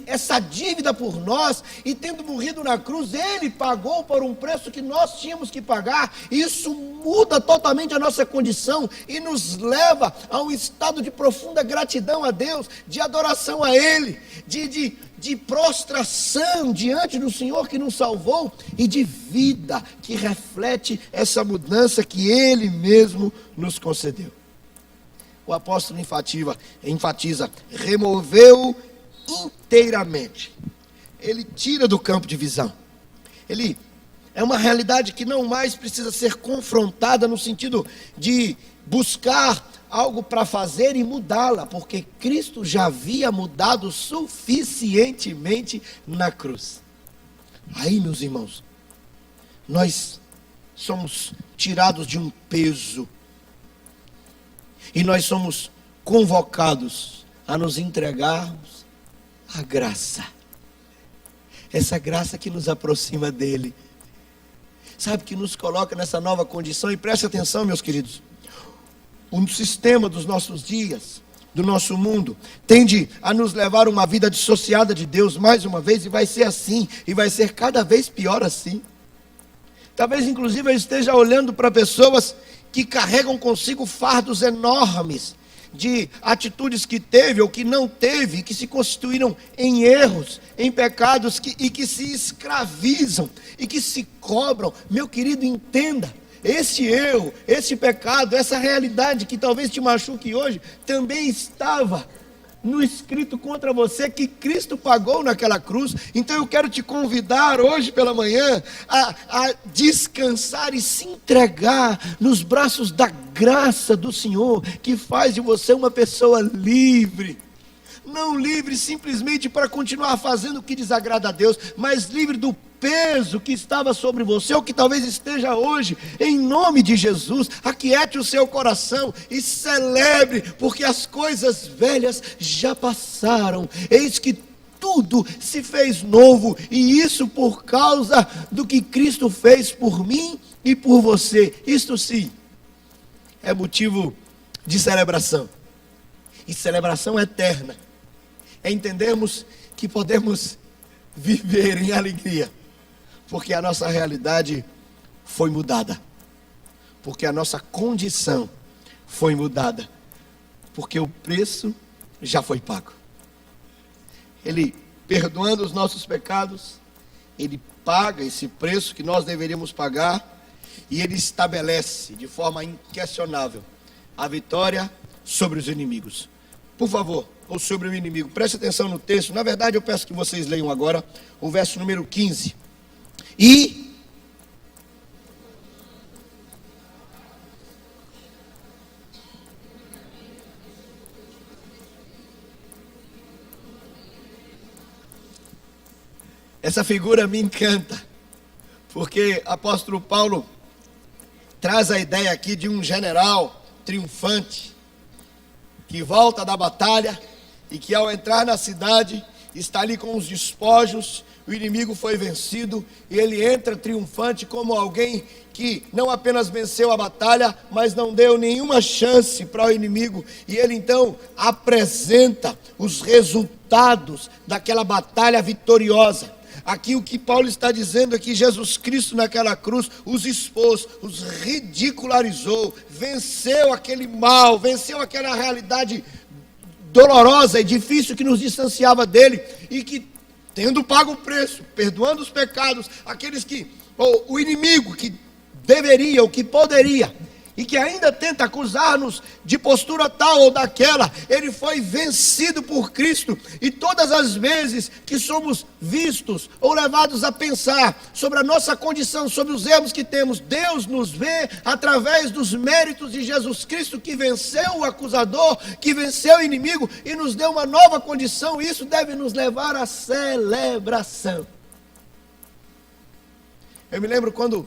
essa dívida por nós, e tendo morrido na cruz, Ele pagou por um preço que nós tínhamos que pagar. Isso muda totalmente a nossa condição e nos leva a um estado de profunda gratidão a Deus, de adoração a Ele, de prostração diante do Senhor que nos salvou, e de vida que reflete essa mudança que Ele mesmo nos concedeu. O apóstolo enfatiza, removeu inteiramente. Ele tira do campo de visão. Ele é uma realidade que não mais precisa ser confrontada no sentido de buscar algo para fazer e mudá-la, porque Cristo já havia mudado suficientemente na cruz. Aí, meus irmãos, nós somos tirados de um peso, e nós somos convocados a nos entregarmos à graça. Essa graça que nos aproxima dele. Sabe, que nos coloca nessa nova condição. E preste atenção, meus queridos. O sistema dos nossos dias, do nosso mundo, tende a nos levar a uma vida dissociada de Deus mais uma vez. E vai ser assim. E vai ser cada vez pior assim. Talvez, inclusive, eu esteja olhando para pessoas que carregam consigo fardos enormes de atitudes que teve ou que não teve, que se constituíram em erros, em pecados, e que se escravizam e que se cobram. Meu querido, entenda, esse erro, esse pecado, essa realidade que talvez te machuque hoje, também estava no escrito contra você, que Cristo pagou naquela cruz. Então eu quero te convidar hoje pela manhã a descansar e se entregar nos braços da graça do Senhor, que faz de você uma pessoa livre. Não livre simplesmente para continuar fazendo o que desagrada a Deus, mas livre do peso que estava sobre você, ou que talvez esteja hoje. Em nome de Jesus, aquiete o seu coração e celebre, porque as coisas velhas já passaram, eis que tudo se fez novo, e isso por causa do que Cristo fez por mim e por você. Isto sim é motivo de celebração, e celebração eterna é entendermos que podemos viver em alegria, porque a nossa realidade foi mudada, porque a nossa condição foi mudada, porque o preço já foi pago. Ele, perdoando os nossos pecados, Ele paga esse preço que nós deveríamos pagar, e ele estabelece de forma inquestionável a vitória sobre os inimigos. Por favor, ou sobre o inimigo, preste atenção no texto. Na verdade, eu peço que vocês leiam agora o verso número 15. E essa figura me encanta, porque apóstolo Paulo traz a ideia aqui de um general triunfante, que volta da batalha e que ao entrar na cidade, está ali com os despojos, o inimigo foi vencido, e ele entra triunfante como alguém que não apenas venceu a batalha, mas não deu nenhuma chance para o inimigo, e ele então apresenta os resultados daquela batalha vitoriosa. Aqui o que Paulo está dizendo é que Jesus Cristo naquela cruz os expôs, os ridicularizou, venceu aquele mal, venceu aquela realidade dolorosa e difícil que nos distanciava dele, e que, tendo pago o preço, perdoando os pecados, aqueles que, ou o inimigo que deveria, ou que poderia, e que ainda tenta acusar-nos de postura tal ou daquela, ele foi vencido por Cristo. E todas as vezes que somos vistos ou levados a pensar sobre a nossa condição, sobre os erros que temos, Deus nos vê através dos méritos de Jesus Cristo, que venceu o acusador, que venceu o inimigo e nos deu uma nova condição. Isso deve nos levar à celebração. Eu me lembro quando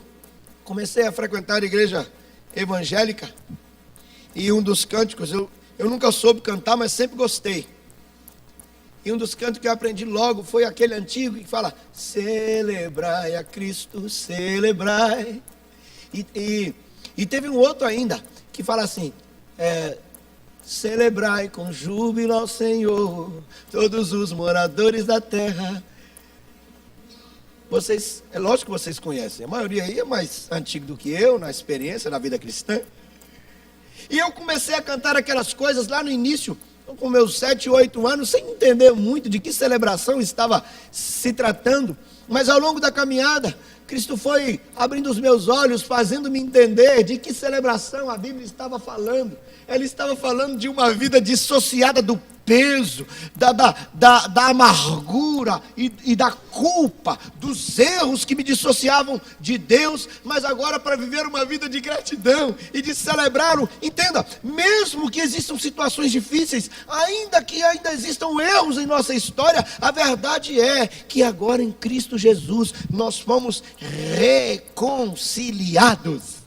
comecei a frequentar a igreja evangélica, e um dos cânticos, eu nunca soube cantar, mas sempre gostei, e um dos cânticos que eu aprendi logo foi aquele antigo que fala: celebrai a Cristo, celebrai, e teve um outro ainda que fala assim, celebrai com júbilo ao Senhor todos os moradores da terra. Vocês, é lógico que vocês conhecem, a maioria aí é mais antigo do que eu, na experiência, na vida cristã. E eu comecei a cantar aquelas coisas lá no início, com meus 7, 8 anos, sem entender muito de que celebração estava se tratando. Mas ao longo da caminhada, Cristo foi abrindo os meus olhos, fazendo-me entender de que celebração a Bíblia estava falando. Ela estava falando de uma vida dissociada do peso, da amargura e da culpa, dos erros que me dissociavam de Deus, mas agora para viver uma vida de gratidão e de celebrar-o. Entenda, mesmo que existam situações difíceis, ainda que ainda existam erros em nossa história, a verdade é que agora em Cristo Jesus nós fomos reconciliados.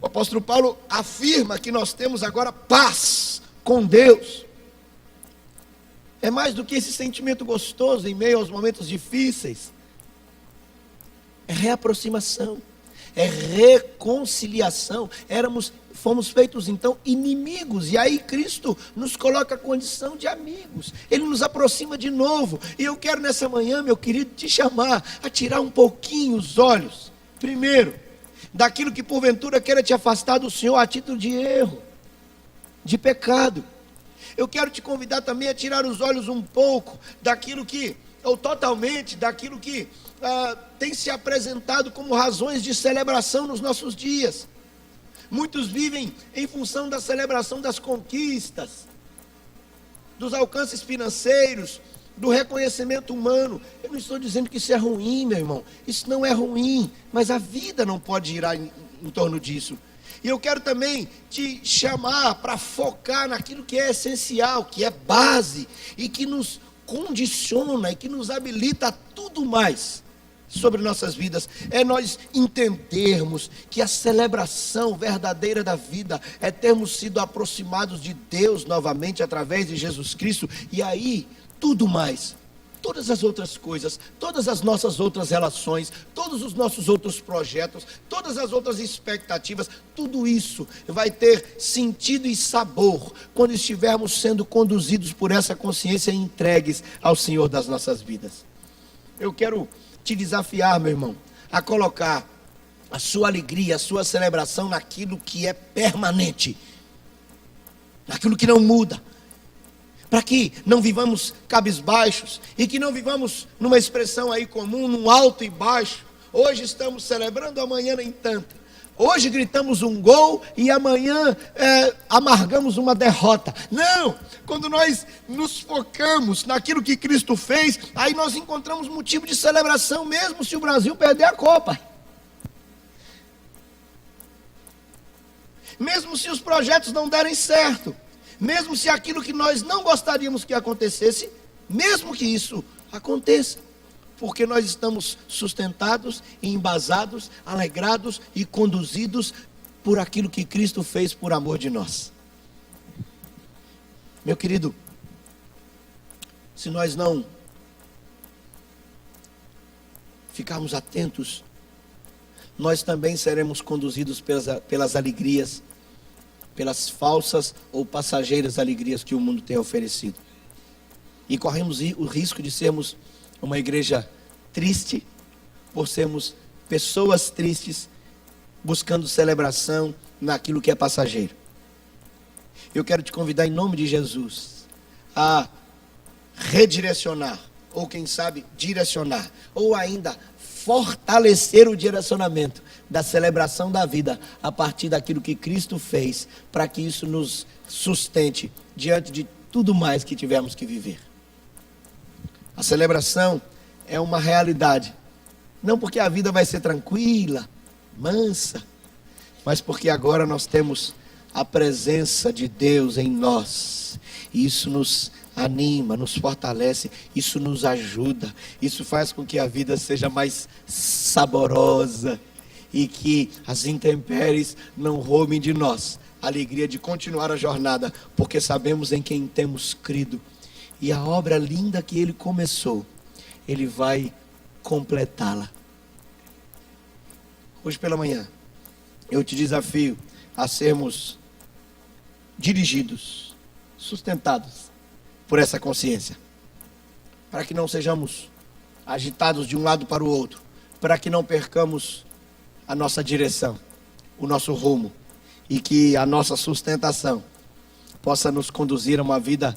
O apóstolo Paulo afirma que nós temos agora paz com Deus. É mais do que esse sentimento gostoso em meio aos momentos difíceis. É reaproximação, é reconciliação. Fomos feitos então inimigos, e aí Cristo nos coloca a condição de amigos. Ele nos aproxima de novo. E eu quero nessa manhã, meu querido, te chamar a tirar um pouquinho os olhos, primeiro, daquilo que porventura queira te afastar do Senhor a título de erro, de pecado. Eu quero te convidar também a tirar os olhos um pouco daquilo que, ou totalmente, daquilo que tem se apresentado como razões de celebração nos nossos dias. Muitos vivem em função da celebração das conquistas, dos alcances financeiros, do reconhecimento humano. Eu não estou dizendo que isso é ruim, meu irmão. Isso não é ruim, mas a vida não pode girar em torno disso. E eu quero também te chamar para focar naquilo que é essencial, que é base, e que nos condiciona, e que nos habilita a tudo mais sobre nossas vidas. É nós entendermos que a celebração verdadeira da vida é termos sido aproximados de Deus novamente através de Jesus Cristo. E aí tudo mais, todas as outras coisas, todas as nossas outras relações, todos os nossos outros projetos, todas as outras expectativas, tudo isso vai ter sentido e sabor quando estivermos sendo conduzidos por essa consciência e entregues ao Senhor das nossas vidas. Eu quero te desafiar, meu irmão, a colocar a sua alegria, a sua celebração naquilo que é permanente, naquilo que não muda. para que não vivamos cabisbaixos e que não vivamos numa expressão aí comum, num alto e baixo. Hoje estamos celebrando, amanhã nem tanto. Hoje gritamos um gol e amanhã amargamos uma derrota. Não! Quando nós nos focamos naquilo que Cristo fez, aí nós encontramos motivo de celebração, mesmo se o Brasil perder a Copa. Mesmo se os projetos não derem certo. Mesmo se aquilo que nós não gostaríamos que acontecesse, mesmo que isso aconteça. Porque nós estamos sustentados, embasados, alegrados e conduzidos por aquilo que Cristo fez por amor de nós. Meu querido, se nós não ficarmos atentos, nós também seremos conduzidos pelas alegrias, pelas falsas ou passageiras alegrias que o mundo tem oferecido. E corremos o risco de sermos uma igreja triste, por sermos pessoas tristes, buscando celebração naquilo que é passageiro. Eu quero te convidar em nome de Jesus a redirecionar, ou quem sabe direcionar, ou ainda fortalecer o direcionamento da celebração da vida a partir daquilo que Cristo fez, para que isso nos sustente diante de tudo mais que tivermos que viver. A celebração é uma realidade, não porque a vida vai ser tranquila, mansa, mas porque agora nós temos a presença de Deus em nós, e isso nos anima, nos fortalece, isso nos ajuda, isso faz com que a vida seja mais saborosa e que as intempéries não roubem de nós a alegria de continuar a jornada, porque sabemos em quem temos crido, e a obra linda que Ele começou, Ele vai completá-la. Hoje pela manhã, eu te desafio a sermos dirigidos, sustentados por essa consciência, para que não sejamos agitados de um lado para o outro, para que não percamos a nossa direção, o nosso rumo, e que a nossa sustentação possa nos conduzir a uma vida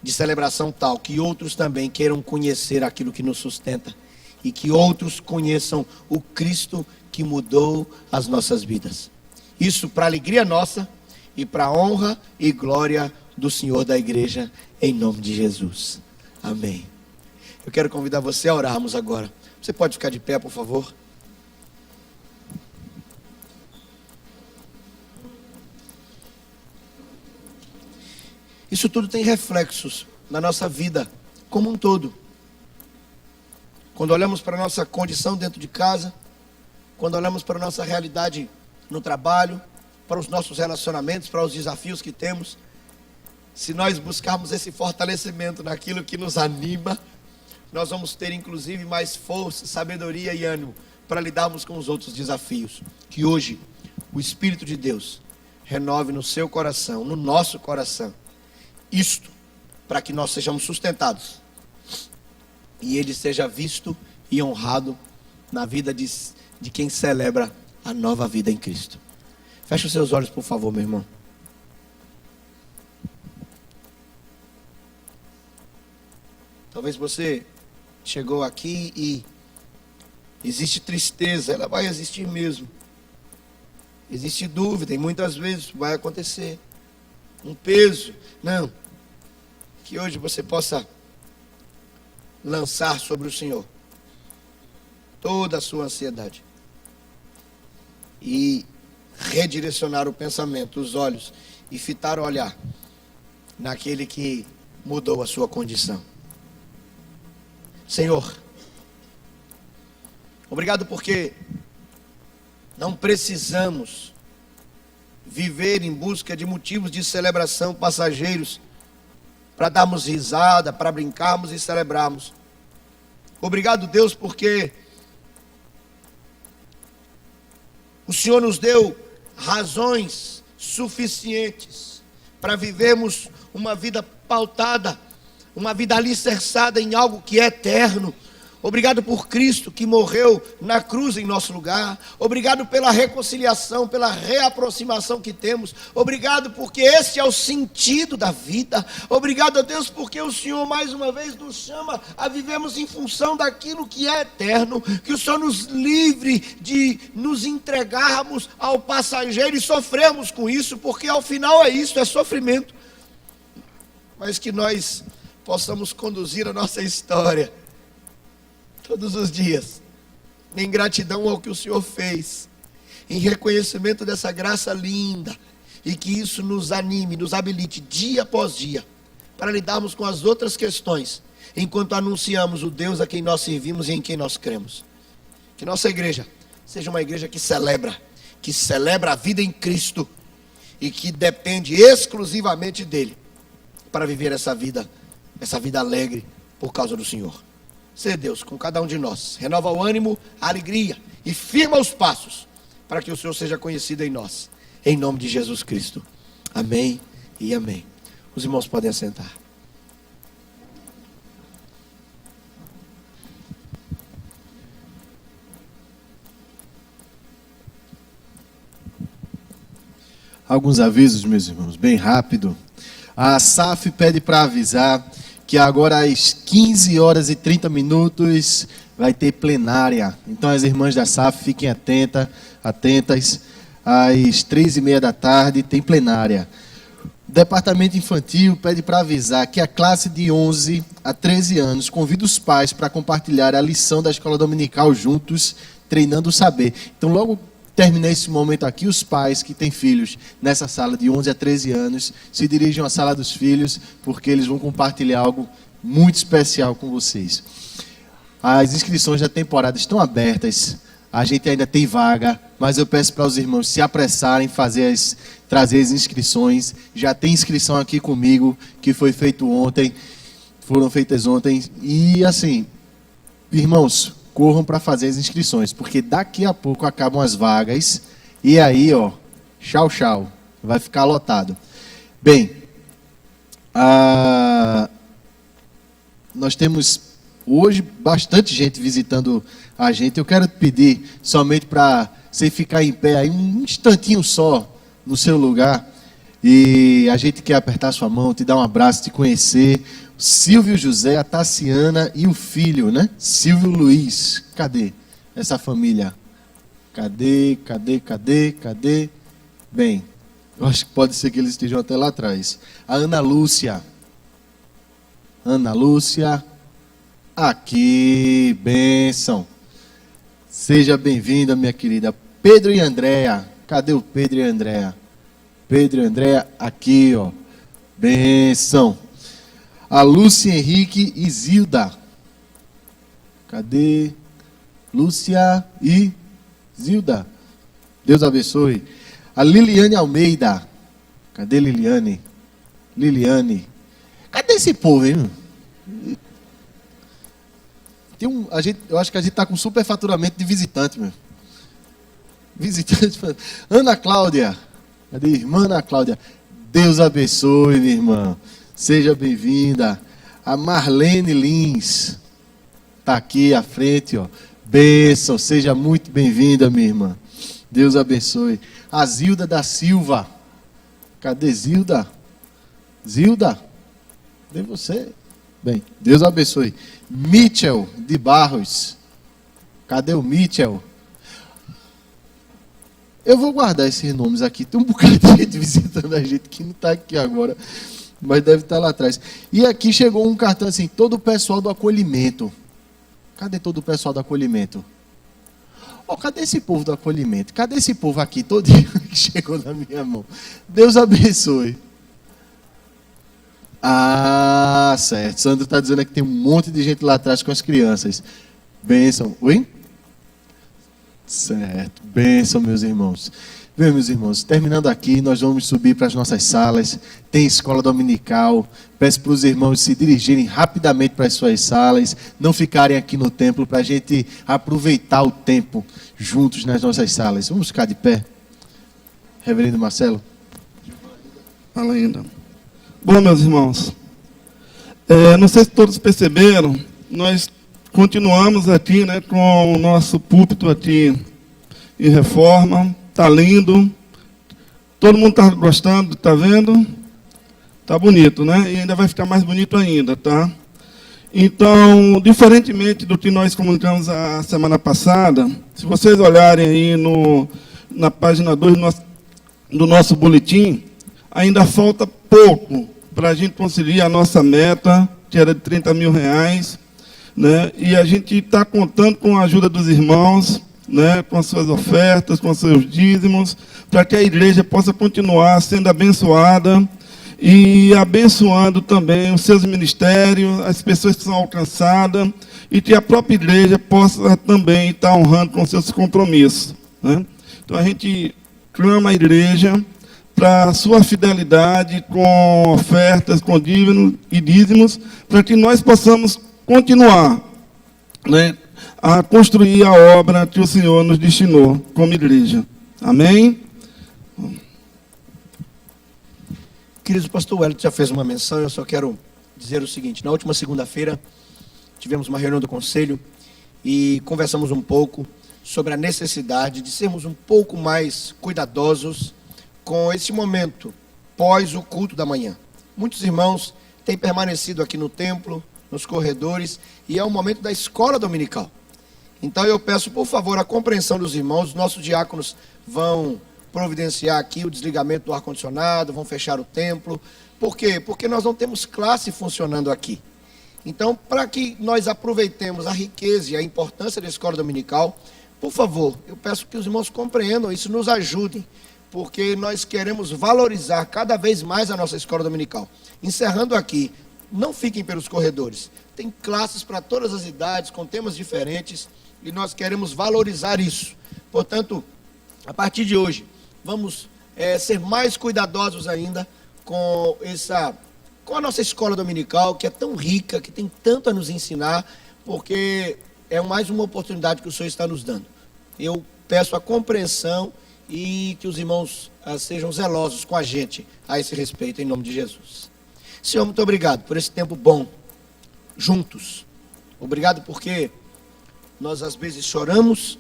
de celebração tal, que outros também queiram conhecer aquilo que nos sustenta, e que outros conheçam o Cristo que mudou as nossas vidas. Isso para a alegria nossa e para a honra e glória do Senhor da igreja, em nome de Jesus. Amém. Eu quero convidar você a orarmos agora. Você pode ficar de pé, por favor? Isso tudo tem reflexos na nossa vida como um todo. Quando olhamos para a nossa condição dentro de casa, quando olhamos para a nossa realidade no trabalho, para os nossos relacionamentos, para os desafios que temos, se nós buscarmos esse fortalecimento naquilo que nos anima, nós vamos ter inclusive mais força, sabedoria e ânimo para lidarmos com os outros desafios. Que hoje o Espírito de Deus renove no seu coração, no nosso coração, isto, para que nós sejamos sustentados e Ele seja visto e honrado na vida de quem celebra a nova vida em Cristo. Feche os seus olhos, por favor, meu irmão. Talvez você chegou aqui e existe tristeza, ela vai existir mesmo. Existe dúvida e muitas vezes vai acontecer. Um peso, não. Que hoje você possa lançar sobre o Senhor toda a sua ansiedade e redirecionar o pensamento, os olhos, e fitar o olhar naquele que mudou a sua condição. Senhor, obrigado porque não precisamos viver em busca de motivos de celebração passageiros para darmos risada, para brincarmos e celebrarmos. Obrigado, Deus, porque o Senhor nos deu razões suficientes para vivermos uma vida pautada, uma vida alicerçada em algo que é eterno, Obrigado por Cristo que morreu na cruz em nosso lugar. Obrigado pela reconciliação, pela reaproximação que temos. Obrigado porque esse é o sentido da vida. Obrigado a Deus porque o Senhor mais uma vez nos chama a vivermos em função daquilo que é eterno. Que o Senhor nos livre de nos entregarmos ao passageiro e sofrermos com isso, porque ao final é isso, é sofrimento. Mas que nós possamos conduzir a nossa história todos os dias, em gratidão ao que o Senhor fez, em reconhecimento dessa graça linda, e que isso nos anime, nos habilite dia após dia, para lidarmos com as outras questões, enquanto anunciamos o Deus a quem nós servimos e em quem nós cremos. Que nossa igreja seja uma igreja que celebra a vida em Cristo, e que depende exclusivamente dEle, para viver essa vida alegre, por causa do Senhor. Ser Deus com cada um de nós, renova o ânimo, a alegria e firma os passos para que o Senhor seja conhecido em nós, em nome de Jesus Cristo. Amém e amém. Os irmãos podem assentar. Alguns avisos, meus irmãos, bem rápido. A SAF pede para avisar que agora às 15 horas e 30 minutos vai ter plenária. Então as irmãs da SAF fiquem atentas. Às 3h30 da tarde tem plenária. O Departamento Infantil pede para avisar que a classe de 11 a 13 anos convida os pais para compartilhar a lição da escola dominical juntos, treinando o saber. Então logo terminei esse momento aqui, os pais que têm filhos nessa sala de 11 a 13 anos, se dirigem à sala dos filhos, porque eles vão compartilhar algo muito especial com vocês. As inscrições da temporada estão abertas, a gente ainda tem vaga, mas eu peço para os irmãos se apressarem, trazer as inscrições. Já tem inscrição aqui comigo, que foram feitas ontem, e assim, irmãos, corram para fazer as inscrições, porque daqui a pouco acabam as vagas, e aí, tchau, vai ficar lotado. Bem, nós temos hoje bastante gente visitando a gente. Eu quero pedir somente para você ficar em pé aí um instantinho só no seu lugar, e a gente quer apertar sua mão, te dar um abraço, te conhecer. Silvio José, a Tassiana e o filho, né? Silvio Luiz. Cadê essa família? Cadê? Bem, eu acho que pode ser que eles estejam até lá atrás. A Ana Lúcia, aqui, bênção. Seja bem-vinda, minha querida. Pedro e Andréa, cadê o Pedro e Andréa? Pedro e Andréa, aqui, bênção. A Lúcia Henrique e Zilda. Cadê? Lúcia e Zilda. Deus abençoe. A Liliane Almeida. Cadê Liliane? Cadê esse povo, hein? Eu acho que a gente está com superfaturamento de visitante, meu. Ana Cláudia. Cadê? Irmã Ana Cláudia. Deus abençoe, minha irmã. Seja bem-vinda. A Marlene Lins está aqui à frente, Bênção, seja muito bem-vinda, minha irmã. Deus abençoe. A Zilda da Silva. Cadê Zilda? Cadê você? Bem, Deus abençoe. Mitchell de Barros. Cadê o Mitchell? Eu vou guardar esses nomes aqui. Tem um bocado de gente visitando a gente que não está aqui agora, mas deve estar lá atrás. E aqui chegou um cartão assim, todo o pessoal do acolhimento. Cadê todo o pessoal do acolhimento? Cadê esse povo do acolhimento? Cadê esse povo aqui, todinho que chegou na minha mão? Deus abençoe. Certo. Sandro está dizendo que tem um monte de gente lá atrás com as crianças. Bênção. Oi? Certo. Bênção, meus irmãos. Bem, meus irmãos, terminando aqui, nós vamos subir para as nossas salas. Tem escola dominical. Peço para os irmãos se dirigirem rapidamente para as suas salas, não ficarem aqui no templo, para a gente aproveitar o tempo juntos nas nossas salas. Vamos ficar de pé? Reverendo Marcelo. Fala ainda. Bom, meus irmãos, não sei se todos perceberam, nós continuamos aqui, né, com o nosso púlpito aqui em reforma. Tá lindo. Todo mundo está gostando, tá vendo? Tá bonito, né? E ainda vai ficar mais bonito ainda, tá? Então, diferentemente do que nós comunicamos a semana passada, se vocês olharem aí na página 2 do nosso boletim, ainda falta pouco para a gente conseguir a nossa meta, que era de R$30 mil, né? E a gente está contando com a ajuda dos irmãos, né, com as suas ofertas, com os seus dízimos, para que a igreja possa continuar sendo abençoada e abençoando também os seus ministérios, as pessoas que são alcançadas, e que a própria igreja possa também estar honrando com seus compromissos, né? Então a gente clama a igreja para a sua fidelidade com ofertas, com dízimos, para que nós possamos continuar, né, a construir a obra que o Senhor nos destinou como igreja. Amém? Queridos, o pastor Wellington já fez uma menção, eu só quero dizer o seguinte: na última segunda-feira tivemos uma reunião do conselho e conversamos um pouco sobre a necessidade de sermos um pouco mais cuidadosos com esse momento pós o culto da manhã. Muitos irmãos têm permanecido aqui no templo, nos corredores, e é o momento da escola dominical. Então eu peço, por favor, a compreensão dos irmãos. Os nossos diáconos vão providenciar aqui o desligamento do ar-condicionado, vão fechar o templo. Por quê? Porque nós não temos classe funcionando aqui. Então, para que nós aproveitemos a riqueza e a importância da escola dominical, por favor, eu peço que os irmãos compreendam isso, nos ajudem, porque nós queremos valorizar cada vez mais a nossa escola dominical. Encerrando aqui, não fiquem pelos corredores. Tem classes para todas as idades, com temas diferentes, e nós queremos valorizar isso. Portanto, a partir de hoje, vamos ser mais cuidadosos ainda com a nossa escola dominical, que é tão rica, que tem tanto a nos ensinar, porque é mais uma oportunidade que o Senhor está nos dando. Eu peço a compreensão e que os irmãos sejam zelosos com a gente a esse respeito, em nome de Jesus. Senhor, muito obrigado por esse tempo bom, juntos. Obrigado porque nós às vezes choramos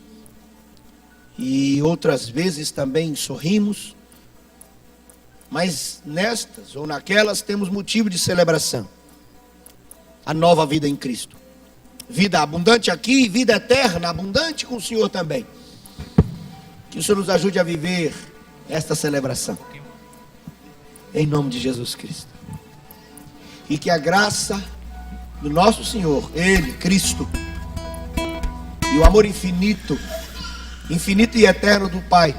e outras vezes também sorrimos, mas nestas ou naquelas temos motivo de celebração. A nova vida em Cristo. Vida abundante aqui, vida eterna, abundante com o Senhor também. Que o Senhor nos ajude a viver esta celebração. Em nome de Jesus Cristo. E que a graça do nosso Senhor, Ele, Cristo, e o amor infinito e eterno do Pai,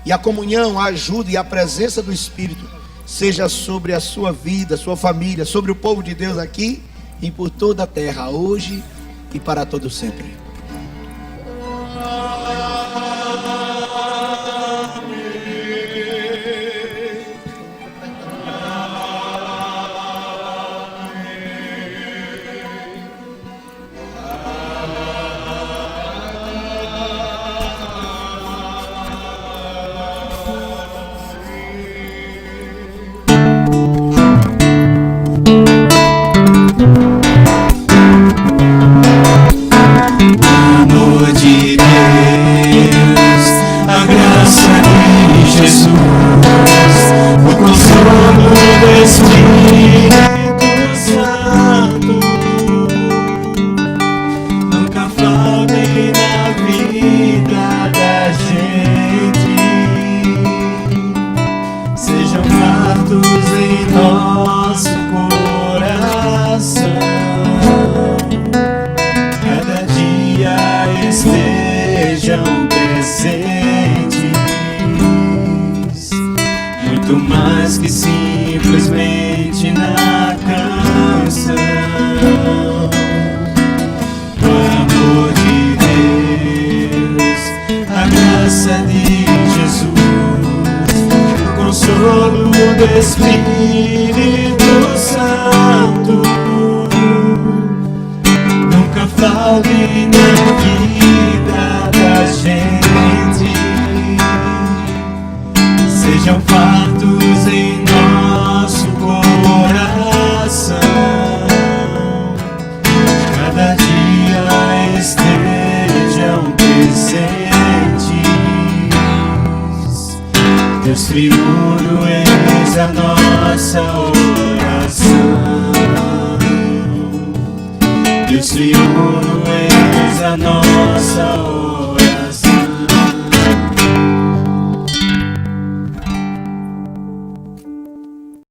e a comunhão, a ajuda e a presença do Espírito, seja sobre a sua vida, sua família, sobre o povo de Deus aqui e por toda a terra, hoje e para todo sempre. Cada dia Deus triuno, eis a nossa oração. Deus triuno, eis a nossa oração.